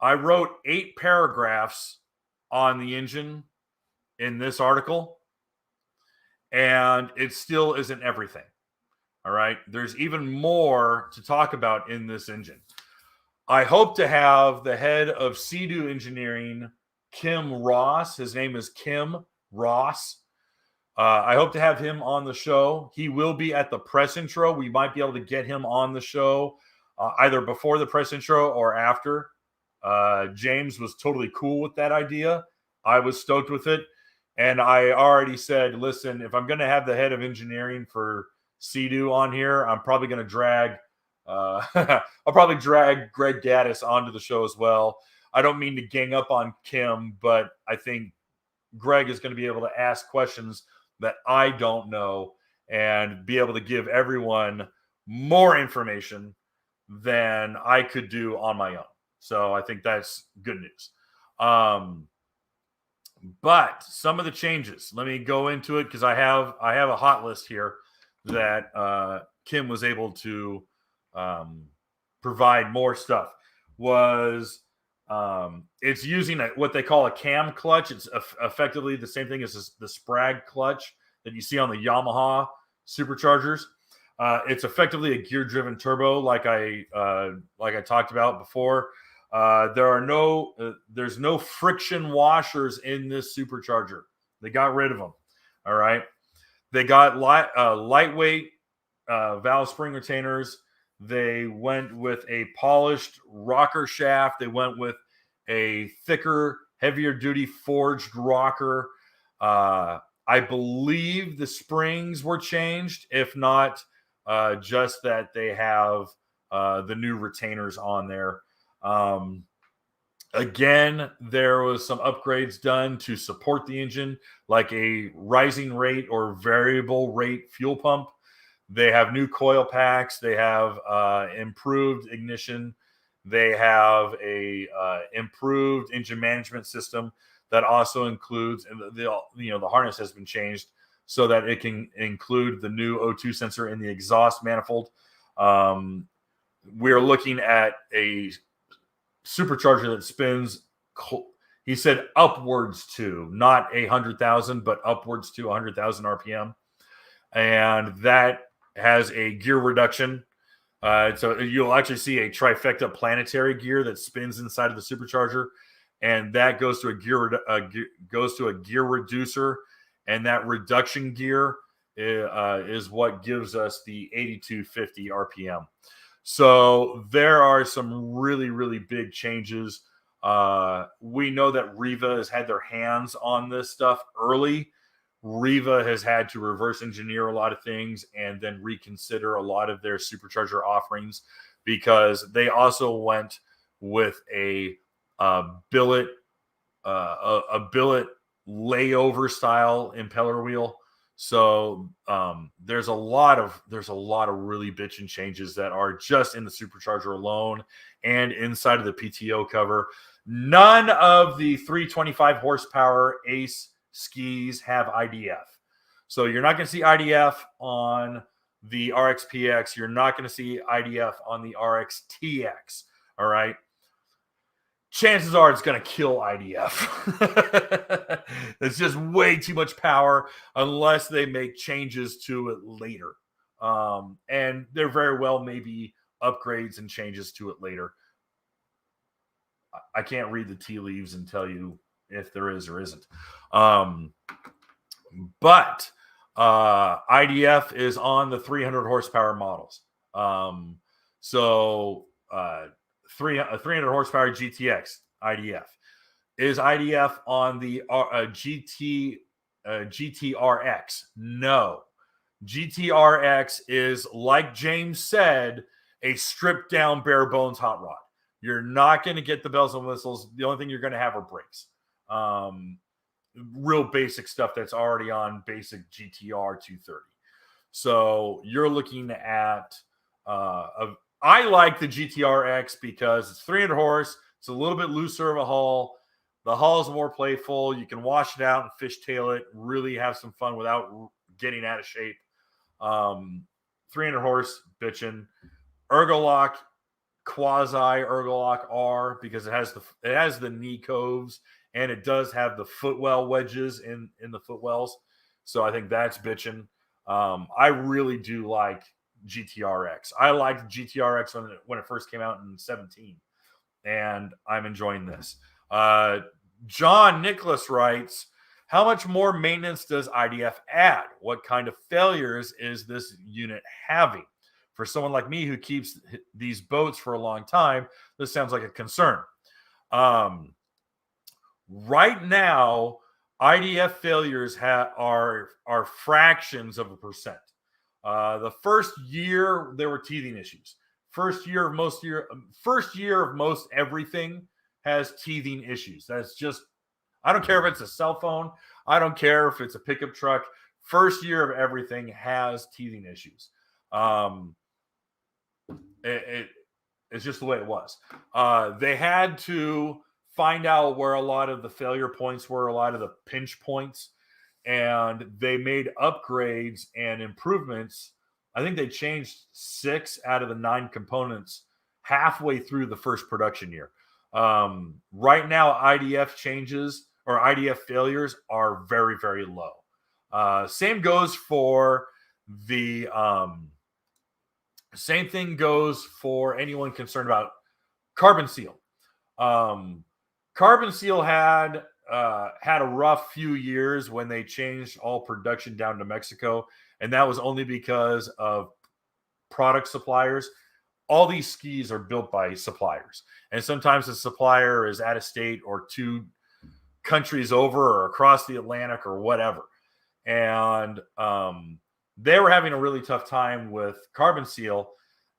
I wrote 8 paragraphs on the engine in this article, and it still isn't everything. All right. There's even more to talk about in this engine. I hope to have the head of Sea-Doo engineering, Kim Ross. His name is Kim Ross. I hope to have him on the show. He will be at the press intro. We might be able to get him on the show either before the press intro or after. James was totally cool with that idea. I was stoked with it. And I already said, listen, if I'm going to have the head of engineering for Sea-Doo on here, I'm probably going to drag I'll probably drag Greg Gaddis onto the show as well. I don't mean to gang up on Kim, but I think Greg is going to be able to ask questions that I don't know and be able to give everyone more information than I could do on my own. So I think that's good news. But some of the changes, let me go into it because I have a hot list here that Kim was able to provide more stuff. It's using what they call a cam clutch. It's effectively the same thing as the Sprag clutch that you see on the Yamaha superchargers. It's effectively a gear-driven turbo, like I talked about before. There's no friction washers in this supercharger. They got rid of them. All right. They got lightweight valve spring retainers. They went with a polished rocker shaft. They went with a thicker, heavier duty forged rocker. I believe the springs were changed, if not just that they have the new retainers on there. Again, there was some upgrades done to support the engine, like a rising rate or variable rate fuel pump. They have new coil packs. They have improved ignition. They have a improved engine management system that also includes, and the harness has been changed so that it can include the new O2 sensor in the exhaust manifold. We're looking at a supercharger that spins, he said, upwards to, not 100,000, but upwards to 100,000 RPM. And that has a gear reduction. So you'll actually see a trifecta planetary gear that spins inside of the supercharger, and that goes to a gear reducer, and that reduction gear is what gives us the 8250 RPM. So there are some really, really big changes. We know that Riva has had their hands on this stuff early. Riva has had to reverse engineer a lot of things and then reconsider a lot of their supercharger offerings, because they also went with a billet layover style impeller wheel. So there's a lot of really bitchin' changes that are just in the supercharger alone and inside of the PTO cover. None of the 325 horsepower Ace skis have IDF. So you're not going to see IDF on the RXPX. You're not going to see IDF on the RXTX. All right. Chances are it's going to kill IDF. It's just way too much power unless they make changes to it later. And there very well may be upgrades and changes to it later. I can't read the tea leaves and tell you if there is or isn't. But IDF is on the 300 horsepower models. 300 horsepower GTX IDF. Is IDF on the GTRX? No. GTRX is, like James said, a stripped down bare bones hot rod. You're not going to get the bells and whistles. The only thing you're going to have are brakes. Real basic stuff that's already on basic GTR 230. So you're looking at I like the GTRX because it's 300 horse. It's a little bit looser of a hull. The hull is more playful. You can wash it out and fishtail it, really have some fun without getting out of shape. 300 horse, bitchin'. Ergolock, quasi Ergolock R, because it has the knee coves, and it does have the footwell wedges in the footwells. So I think that's bitchin'. I really do like GTRX. I liked GTRX when it first came out in 2017, and I'm enjoying this. John Nicholas writes, how much more maintenance does IDF add? What kind of failures is this unit having? For someone like me who keeps these boats for a long time, this sounds like a concern. Right now, IDF failures are fractions of a percent. The first year there were teething issues. First year of most everything has teething issues. That's just, I don't care if it's a cell phone. I don't care if it's a pickup truck. First year of everything has teething issues. It's just the way it was. They had to find out where a lot of the failure points were, a lot of the pinch points, and they made upgrades and improvements. I think they changed 6 out of the 9 components halfway through the first production year. Right now, IDF changes or IDF failures are very, very low. Same goes for the same thing goes for anyone concerned about carbon seal. Carbon seal had a rough few years when they changed all production down to Mexico, and that was only because of product suppliers. All these skis are built by suppliers, and sometimes the supplier is out of state or 2 countries over or across the Atlantic or whatever. And they were having a really tough time with carbon seal.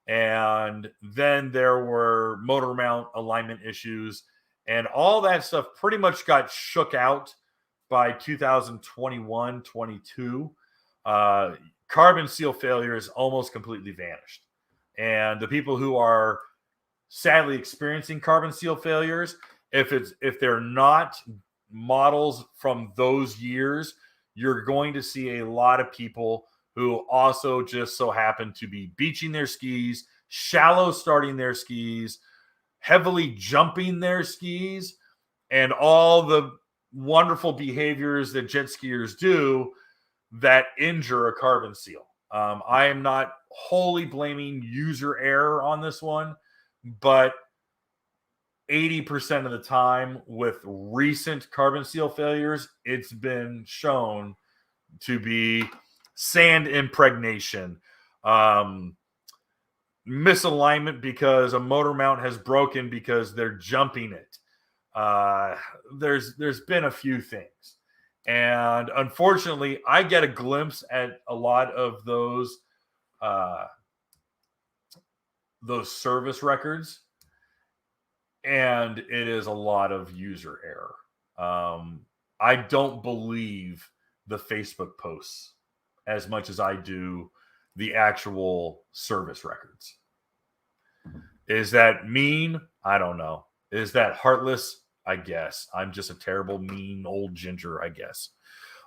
And then there were motor mount alignment issues, and all that stuff pretty much got shook out by 2021, 22. Carbon seal failures almost completely vanished. And the people who are sadly experiencing carbon seal failures, if they're not models from those years, you're going to see a lot of people who also just so happen to be beaching their skis, shallow starting their skis, heavily jumping their skis, and all the wonderful behaviors that jet skiers do that injure a carbon seal. I am not wholly blaming user error on this one, but 80% of the time with recent carbon seal failures, it's been shown to be sand impregnation, misalignment because a motor mount has broken because they're jumping it. There's been a few things, and unfortunately, I get a glimpse at a lot of those service records, and it is a lot of user error. I don't believe the Facebook posts as much as I do the actual service records. Is that mean? I don't know. Is that heartless? I guess. I'm just a terrible, mean old ginger, I guess.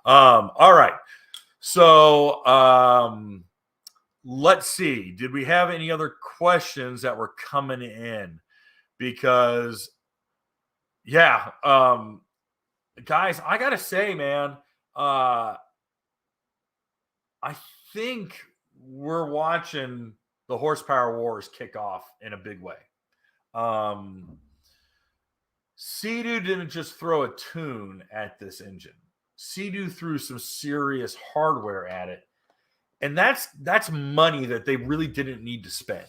All right. So let's see. Did we have any other questions that were coming in? Because, yeah, guys, I got to say, man, I think we're watching the horsepower wars kick off in a big way. Sea-Doo didn't just throw a tune at this engine. Sea-Doo threw some serious hardware at it. And that's money that they really didn't need to spend.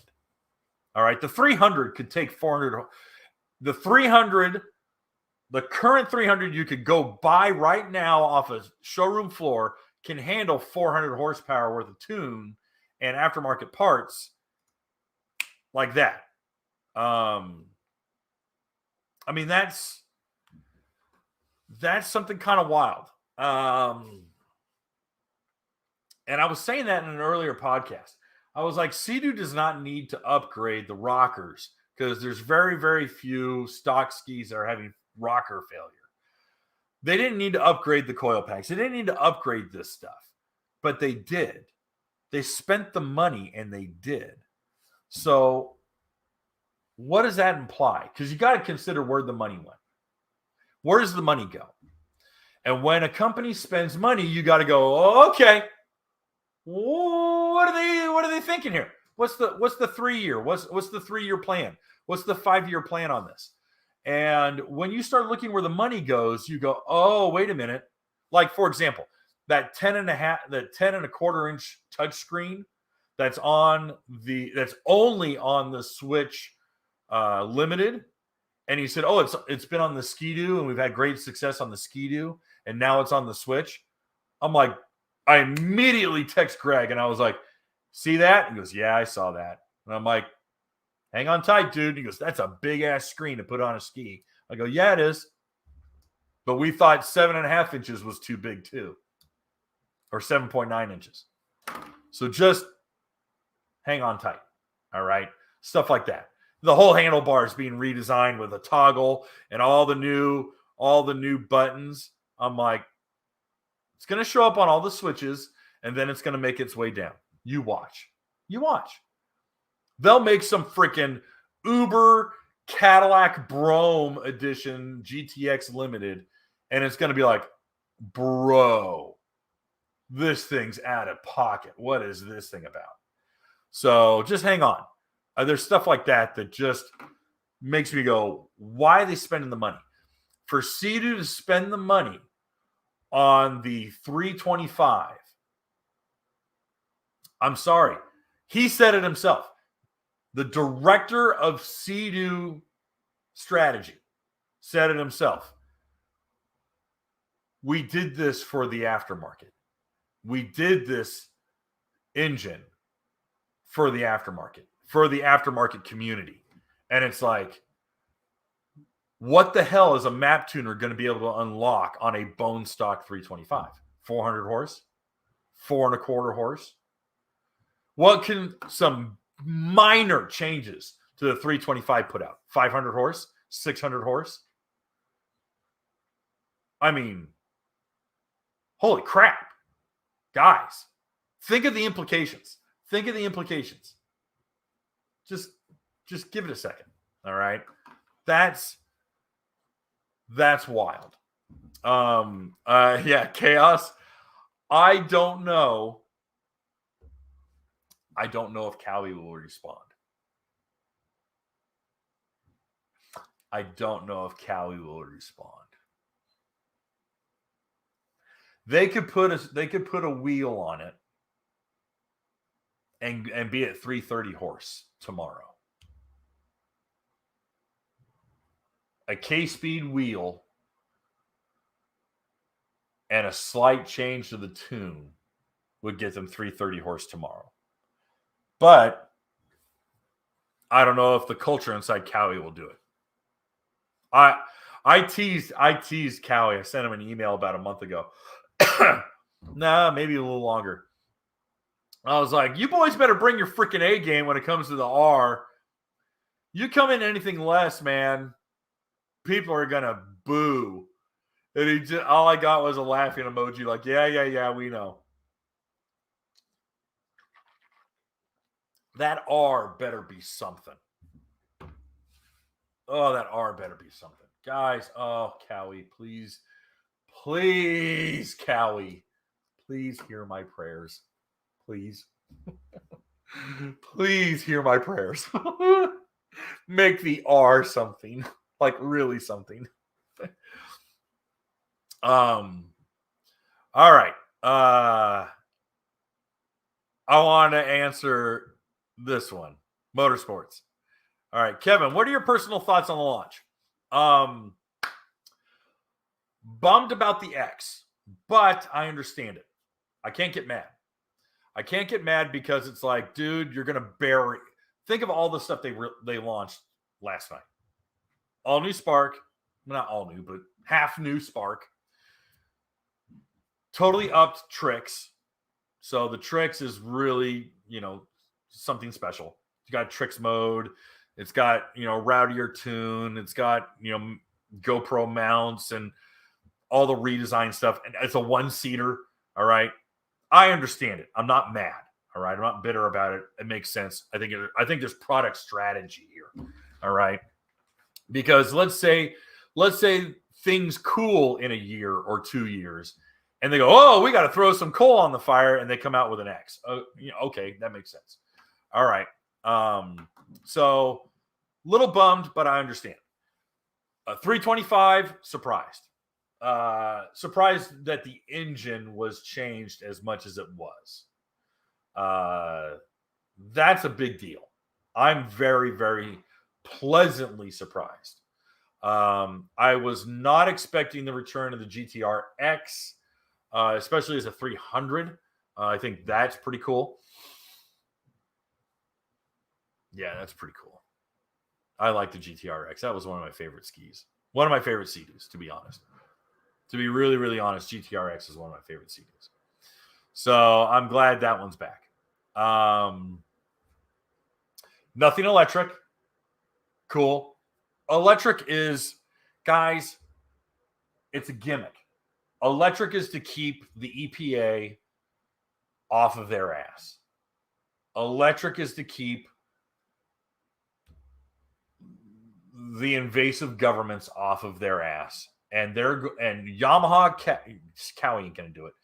All right. The 300 could take 400. The 300, the current 300 you could go buy right now off a showroom floor can handle 400 horsepower worth of tune and aftermarket parts like that. I mean, that's something kind of wild. And I was saying that in an earlier podcast. I was like, Sea-Doo does not need to upgrade the rockers because there's very, very few stock skis that are having rocker failure. They didn't need to upgrade the coil packs. They didn't need to upgrade this stuff, but they did. They spent the money and they did. So what does that imply? Because you got to consider where the money went. Where does the money go? And when a company spends money, you got to go, okay, what are they thinking here? What's the 3 year? What's the 3 year plan? What's the 5 year plan on this? And when you start looking where the money goes, you go, oh, wait a minute. Like, for example, that 10 and a quarter inch touchscreen that's only on the Switch Limited. And he said, oh, it's been on the Ski-Doo and we've had great success on the Ski-Doo and now it's on the Switch. I'm like, I immediately text Greg and I was like, see that? He goes, yeah, I saw that. And I'm like, hang on tight, dude. He goes, that's a big ass screen to put on a ski. I go, yeah, it is. But we thought 7.5 inches was too big too. Or 7.9 inches. So just hang on tight. All right. Stuff like that. The whole handlebar is being redesigned with a toggle and all the new buttons. I'm like, it's going to show up on all the switches, and then it's going to make its way down. You watch. They'll make some freaking Uber Cadillac Brougham edition GTX Limited, and it's going to be like, bro, this thing's out of pocket. What is this thing about? So just hang on. There's stuff like that just makes me go, why are they spending the money? For Sea-Doo to spend the money on the 325, I'm sorry. He said it himself. The director of Sea-Doo strategy said it himself. We did this for the aftermarket. We did this engine for the aftermarket community. And it's like, what the hell is a map tuner going to be able to unlock on a bone stock 325? 400 horse? 4.25 horse? What can some minor changes to the 325 put out? 500 horse? 600 horse? I mean, holy crap. Guys, think of the implications. Just give it a second. All right. That's wild. Yeah, Chaos. I don't know if Cowie will respond. They could put a wheel on it and be at 330 horse tomorrow. A K-speed wheel and a slight change to the tune would get them 330 horse tomorrow. But I don't know if the culture inside Cowie will do it. I teased Cowie. I sent him an email about a month ago. Nah, maybe a little longer. I was like, you boys better bring your freaking A game when it comes to the R. You come in anything less, man, people are going to boo. And all I got was a laughing emoji like, yeah, we know. That R better be something. Oh, that R better be something. Guys, oh, Cowie, please, Cowie, please hear my prayers. Please. Please hear my prayers. Make the R something. Like really something. All right. I want to answer this one. Motorsports. All right, Kevin, what are your personal thoughts on the launch? Bummed about the X, but I understand it. I can't get mad. Because it's like, dude, you're going to bury. Think of all the stuff they launched last night. All new Spark. Not all new, but half new Spark. Totally upped Tricks. So the Tricks is really, something special. You got Tricks mode. It's got, rowdier tune. It's got, GoPro mounts and all the redesign stuff. And it's a one-seater. All right. I understand it. I'm not mad. All right. I'm not bitter about it. It makes sense. I think there's product strategy here. All right. Because let's say things cool in a year or 2 years and they go, oh, we got to throw some coal on the fire. And they come out with an X. Okay. That makes sense. All right. So little bummed, but I understand. 325, surprised. Surprised that the engine was changed as much as it was. That's a big deal. I'm very, very pleasantly surprised. I was not expecting the return of the GTR X, especially as a 300. I think that's pretty cool. Yeah, that's pretty cool. I like the GTR X. That was one of my favorite skis. One of my favorite Sea-Doos, to be honest. To be really, really honest, GTR X is one of my favorite Sea-Doos. So I'm glad that one's back. Nothing electric. Cool. Electric is, guys, it's a gimmick. Electric is to keep the EPA off of their ass. Electric is to keep the invasive governments off of their ass. And Yamaha, Cowie ain't going to do it.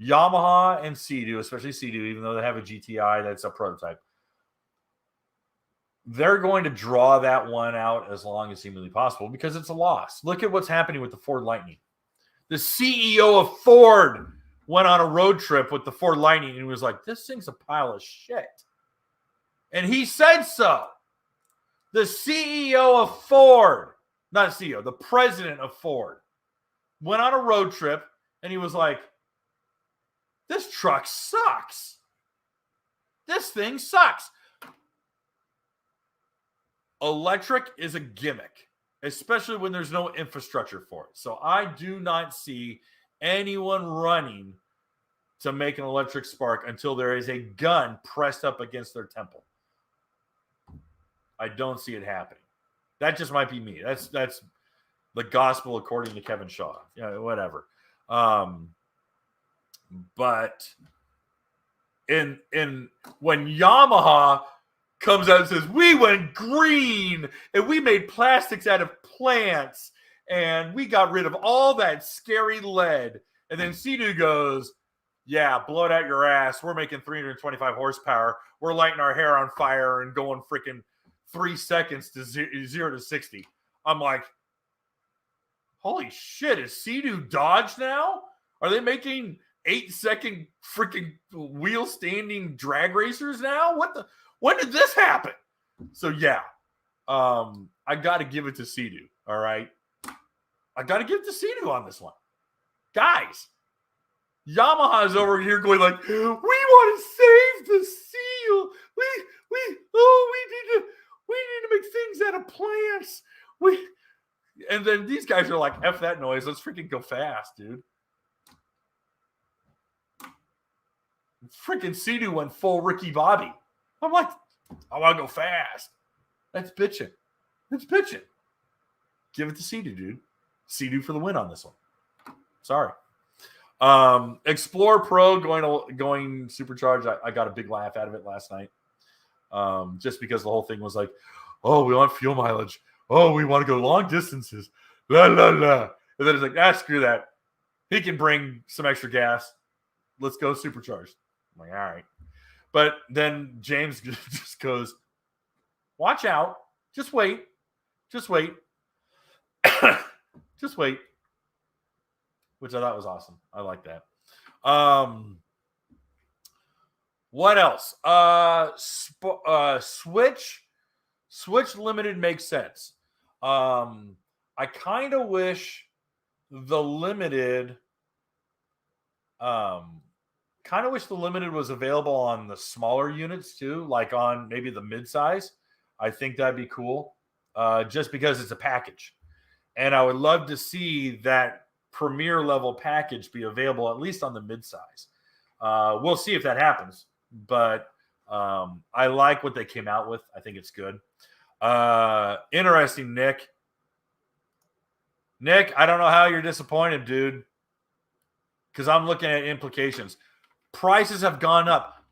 Yamaha and Sea-Doo, especially Sea-Doo, even though they have a GTI that's a prototype, they're going to draw that one out as long as humanly possible because it's a loss. Look at what's happening with the Ford Lightning. The CEO of Ford went on a road trip with the Ford Lightning and was like, this thing's a pile of shit. And he said so. The CEO of Ford, not CEO, the president of Ford, went on a road trip and he was like, this truck sucks. This thing sucks. Electric is a gimmick, especially when there's no infrastructure for it. So I do not see anyone running to make an electric Spark until there is a gun pressed up against their temple. I don't see it happening. That just might be me. That's the gospel according to Kevin Shaw. Yeah, whatever. But when Yamaha comes out and says, we went green and we made plastics out of plants and we got rid of all that scary lead. And then Sea-Doo goes, yeah, blow it out your ass. We're making 325 horsepower. We're lighting our hair on fire and going freaking 3 seconds to 0 to 60. I'm like, holy shit, is Sea-Doo Dodge now? Are they making 8-second freaking wheel standing drag racers now? When did this happen? So yeah, I got to give it to Sea-Doo. All right, I got to give it to Sea-Doo on this one, guys. Yamaha's over here going like, we want to save the seal. We need to make things out of plants. And then these guys are like, F that noise. Let's freaking go fast, dude. Freaking Sea-Doo went full Ricky Bobby. I'm like, I want to go fast. That's bitching. That's bitching. Give it to Sea-Doo, dude. Sea-Doo for the win on this one. Sorry. Explorer Pro going supercharged. I got a big laugh out of it last night. Just because the whole thing was like, oh, we want fuel mileage. Oh, we want to go long distances. La, la, la. And then it's like, screw that. He can bring some extra gas. Let's go supercharged. I'm like, all right. But then James just goes, watch out. Just wait. Just wait. Just wait. Which I thought was awesome. I like that. What else? Switch Limited makes sense. I kind of wish the Limited was available on the smaller units too, like on maybe the midsize. I think that'd be cool, just because it's a package. And I would love to see that premier level package be available at least on the midsize. We'll see if that happens, but I like what they came out with. I think it's good. Interesting, Nick. I don't know how you're disappointed, dude, because I'm looking at implications. Prices have gone up.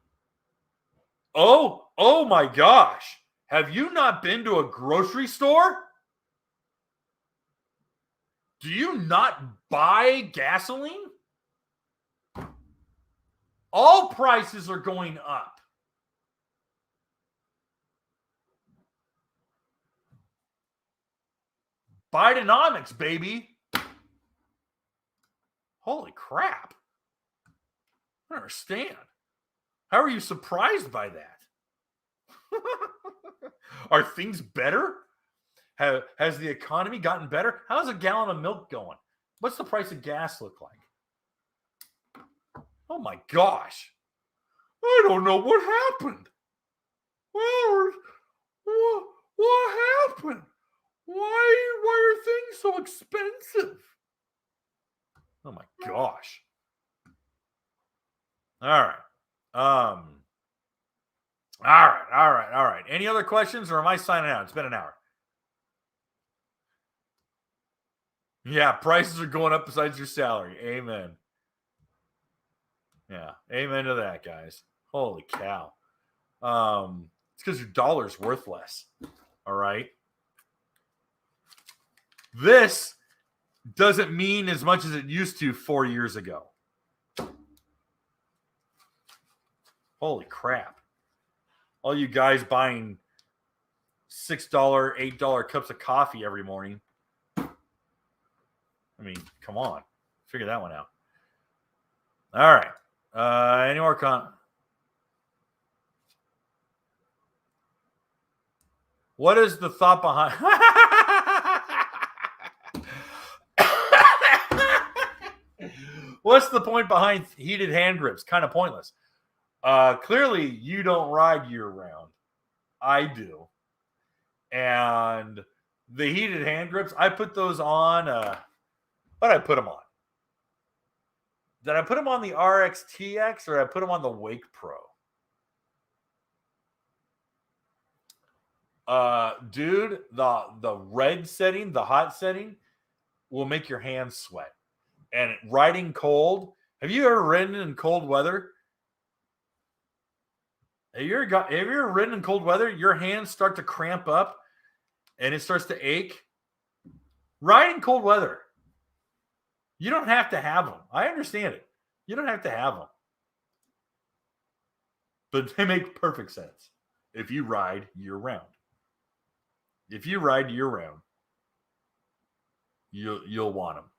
Oh my gosh. Have you not been to a grocery store? Do you not buy gasoline? All prices are going up. Bidenomics, baby. Holy crap. I don't understand. How are you surprised by that? Are things better? Has the economy gotten better? How's a gallon of milk going? What's the price of gas look like? Oh my gosh. I don't know what happened. What happened? Why are things so expensive? Oh my gosh. All right. All right. Any other questions, or am I signing out? It's been an hour. Yeah, prices are going up besides your salary. Amen. Yeah, amen to that, guys. Holy cow. It's because your dollar's worth less. All right. This doesn't mean as much as it used to 4 years ago. Holy crap. All you guys buying $6, $8 cups of coffee every morning. I mean, come on. Figure that one out. All right. Any more What is the thought behind? What's the point behind heated hand grips? Kind of pointless. Clearly, you don't ride year round. I do. And the heated hand grips, I put those on. What did I put them on? Did I put them on the RX-TX or did I put them on the Wake Pro? Dude, the red setting, the hot setting, will make your hands sweat. And riding cold, have you ever ridden in cold weather? Have you ever ridden in cold weather? Your hands start to cramp up and it starts to ache. Ride in cold weather. You don't have to have them. I understand it. You don't have to have them. But they make perfect sense if you ride year round. If you ride year round, you'll want them.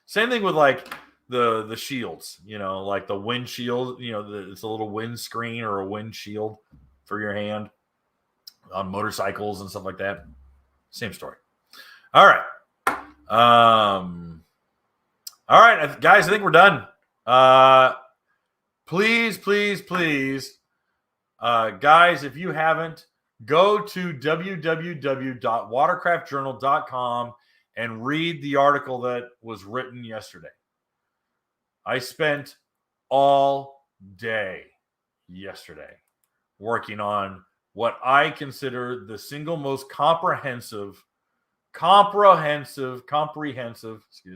Same thing with like the shields, like the windshield, it's a little windscreen or a windshield for your hand on motorcycles and stuff like that. Same story. All right. All right, guys, I think we're done. Please, guys, if you haven't, go to www.watercraftjournal.com and read the article that was written yesterday. I spent all day yesterday working on what I consider the single most comprehensive, excuse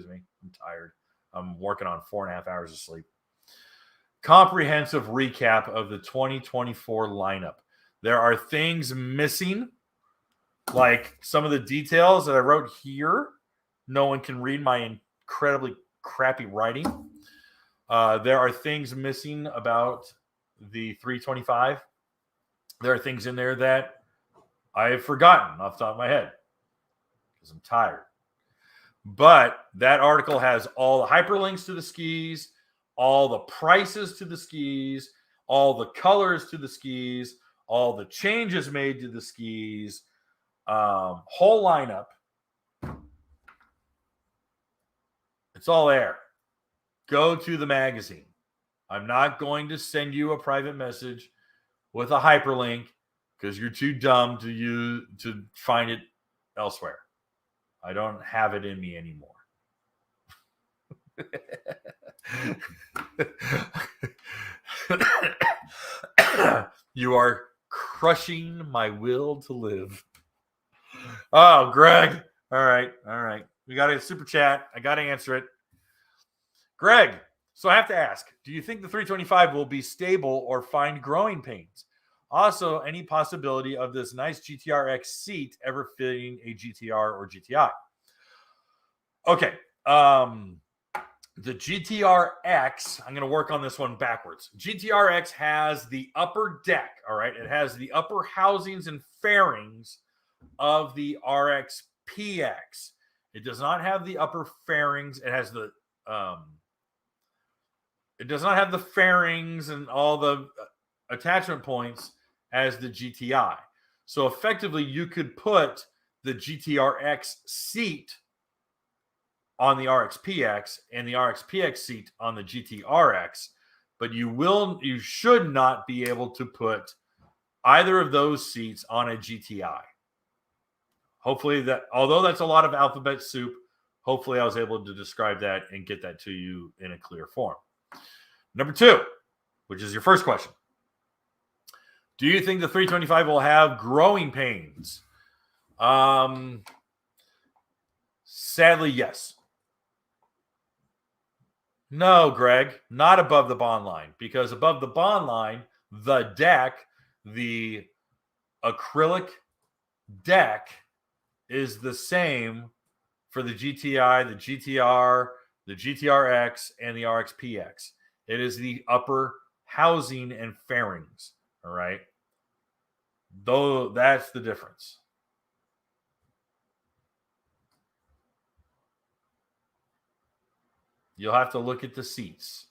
me, I'm tired. I'm working on 4.5 hours of sleep. Comprehensive recap of the 2024 lineup. There are things missing, like some of the details that I wrote here. No one can read my incredibly crappy writing. There are things missing about the 325. There are things in there that I have forgotten off the top of my head because I'm tired. But that article has all the hyperlinks to the skis, all the prices to the skis, all the colors to the skis, all the changes made to the skis, whole lineup. It's all there. Go to the magazine. I'm not going to send you a private message with a hyperlink because you're too dumb to find it elsewhere. I don't have it in me anymore. You are crushing my will to live. Oh, Greg. All right. We got a super chat. I got to answer it. Greg, so I have to ask, do you think the 325 will be stable or find growing pains? Also, any possibility of this nice GTR-X seat ever fitting a GTR or GTI? Okay. The GTR-X, I'm going to work on this one backwards. GTR-X has the upper deck, all right? It has the upper housings and fairings of the RX-PX. It does not have the upper fairings. It has the it does not have the fairings and all the attachment points as the GTI. So effectively, you could put the GTR-X seat on the RX-PX and the RX-PX seat on the GTR-X, but you should not be able to put either of those seats on a GTI. Hopefully although that's a lot of alphabet soup, hopefully I was able to describe that and get that to you in a clear form. Number 2, which is your first question. Do you think the 325 will have growing pains? Same Sadly, yes. No, Greg, not above the bond line, because above the bond line, the deck, the acrylic deck is the same for the GTI, the GTR, the GTRX, and the RXPX. It is the upper housing and fairings. All right. Though that's the difference. You'll have to look at the seats.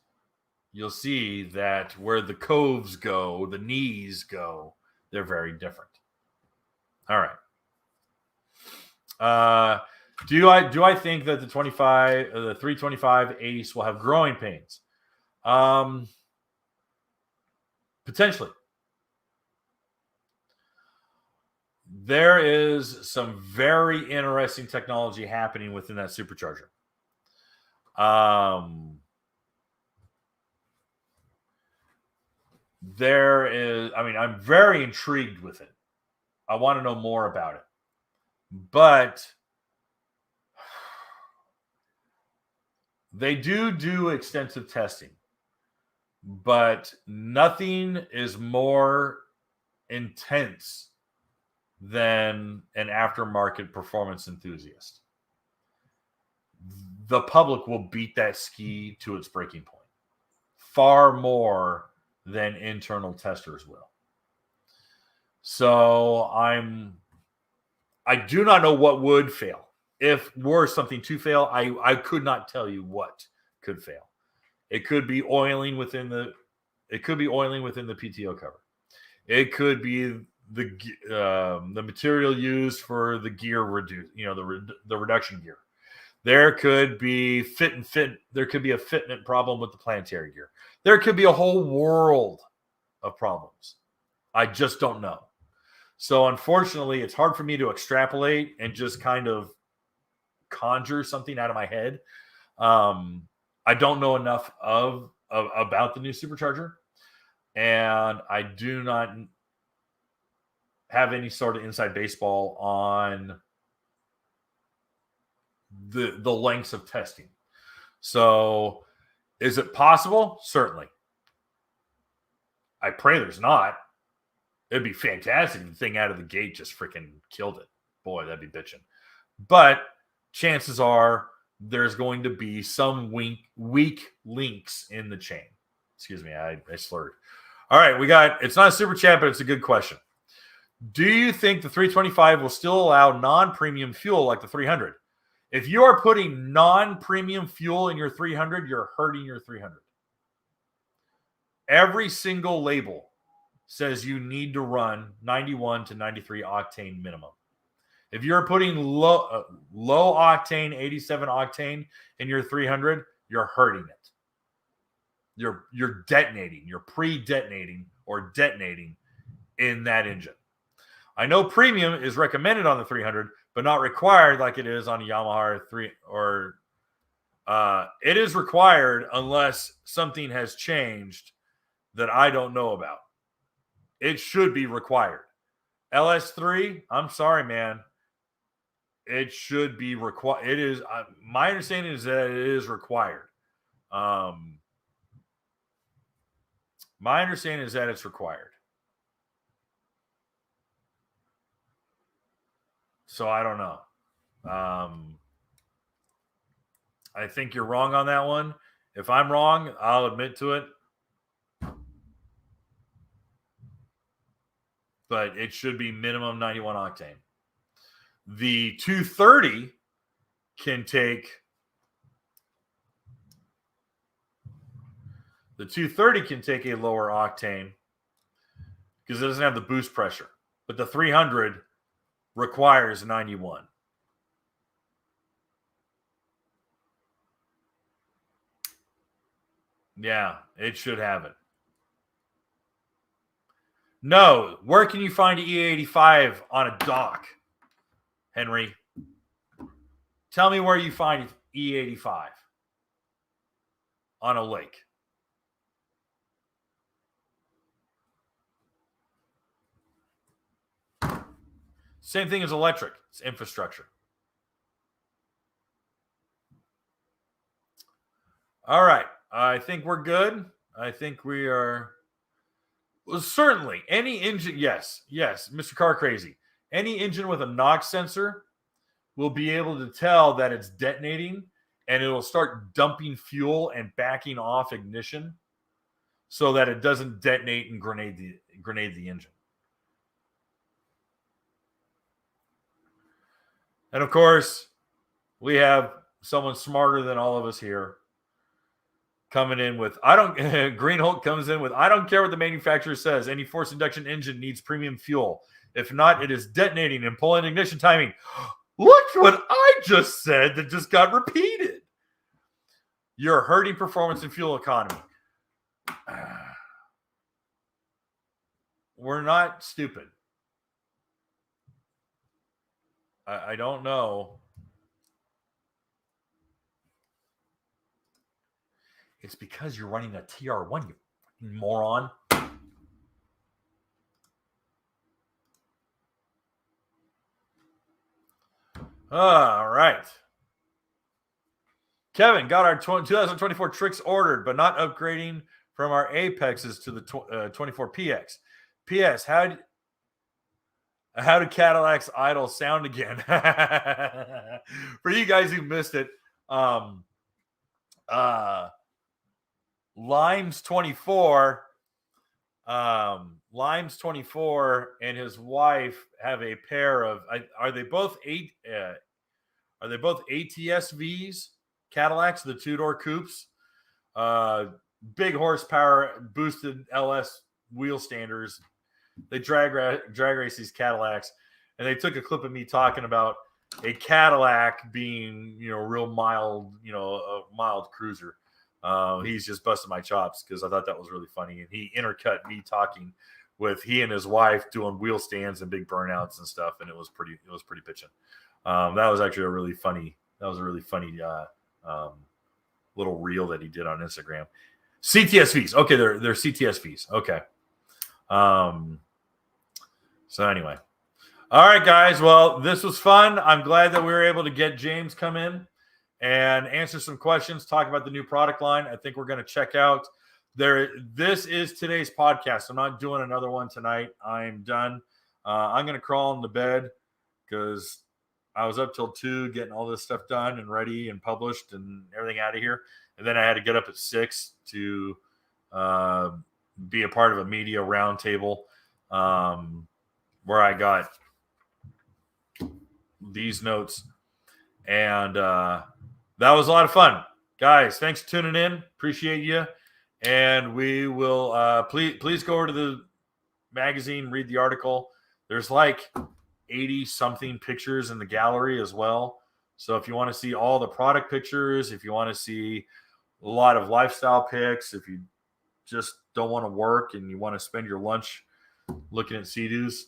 You'll see that where the coves go, the knees go, they're very different. All right. Do I think that the 325 Ace will have growing pains? Potentially. There is some very interesting technology happening within that supercharger. There is, I mean, I'm very intrigued with it. I want to know more about it. But they do extensive testing. But nothing is more intense than an aftermarket performance enthusiast. The public will beat that ski to its breaking point far more than internal testers will. So I do not know what would fail. If were something to fail, I could not tell you what could fail. It could be oiling within the PTO cover. It could be the material used for the gear the reduction gear. There could be there could be a fitment problem with the planetary gear. There could be a whole world of problems. I just don't know. So unfortunately, it's hard for me to extrapolate and just kind of conjure something out of my head. I don't know enough about the new supercharger, and I do not have any sort of inside baseball on the lengths of testing. So is it possible? Certainly. I pray there's not. It'd be fantastic if the thing out of the gate just freaking killed it. Boy, that'd be bitching. But chances are there's going to be some weak links in the chain. Excuse me, I slurred. All right, it's not a super chat, but it's a good question. Do you think the 325 will still allow non-premium fuel like the 300? If you are putting non-premium fuel in your 300, you're hurting your 300. Every single label says you need to run 91 to 93 octane minimum. If you're putting low octane, 87 octane in your 300, you're hurting it. You're detonating. You're pre-detonating or detonating in that engine. I know premium is recommended on the 300, but not required like it is on a Yamaha 3 or it is required unless something has changed that I don't know about. It should be required. LS3, I'm sorry, man. It should be required. It is. My understanding is that it is required. My understanding is that it's required. So I don't know. I think you're wrong on that one. If I'm wrong, I'll admit to it. But it should be minimum 91 octane. The 230 can take a lower octane because it doesn't have the boost pressure. But the 300 requires 91. Yeah, it should have it. No, where can you find E85 on a dock, Henry? Tell me where you find E85 on a lake. Same thing as electric. It's infrastructure. All right. I think we're good. I think we are. Well, certainly, any engine. Yes, Mr. Car Crazy. Any engine with a knock sensor will be able to tell that it's detonating, and it'll start dumping fuel and backing off ignition, so that it doesn't detonate and grenade the engine. And of course, we have someone smarter than all of us here coming in with Green Hulk comes in with, I don't care what the manufacturer says. Any forced induction engine needs premium fuel. If not, it is detonating and pulling ignition timing. Look what I just said that just got repeated. You're hurting performance and fuel economy. We're not stupid. I don't know. It's because you're running a TR1, you moron. All right. Kevin got our 2024 tricks ordered, but not upgrading from our Apexes to the 24PX. PS, how do Cadillac's idle sound again? For you guys who missed it, Limes 24 and his wife have a pair of are they both ATSVs, Cadillacs, the two-door coupes, big horsepower boosted LS wheel standers. They drag race these Cadillacs, and they took a clip of me talking about a Cadillac being, real mild, a mild cruiser. He's just busting my chops because I thought that was really funny, and he intercut me talking with he and his wife doing wheel stands and big burnouts and stuff, and it was pretty pitching. That was actually a really funny little reel that he did on Instagram. CTSVs, okay, they're CTSVs, okay. So anyway, all right, guys. Well, this was fun. I'm glad that we were able to get James come in and answer some questions, talk about the new product line. I think we're going to check out there. This is today's podcast. I'm not doing another one tonight. I'm done. I'm going to crawl into bed because I was up till 2 getting all this stuff done and ready and published and everything out of here. And then I had to get up at 6 to be a part of a media roundtable where I got these notes. And that was a lot of fun. Guys, thanks for tuning in. Appreciate you. And we will please go over to the magazine, read the article. There's like 80-something pictures in the gallery as well. So if you want to see all the product pictures, if you want to see a lot of lifestyle pics, if you just don't want to work and you want to spend your lunch looking at Sea-Doos,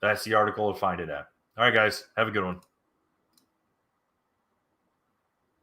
that's the article to find it at. All right, guys. Have a good one.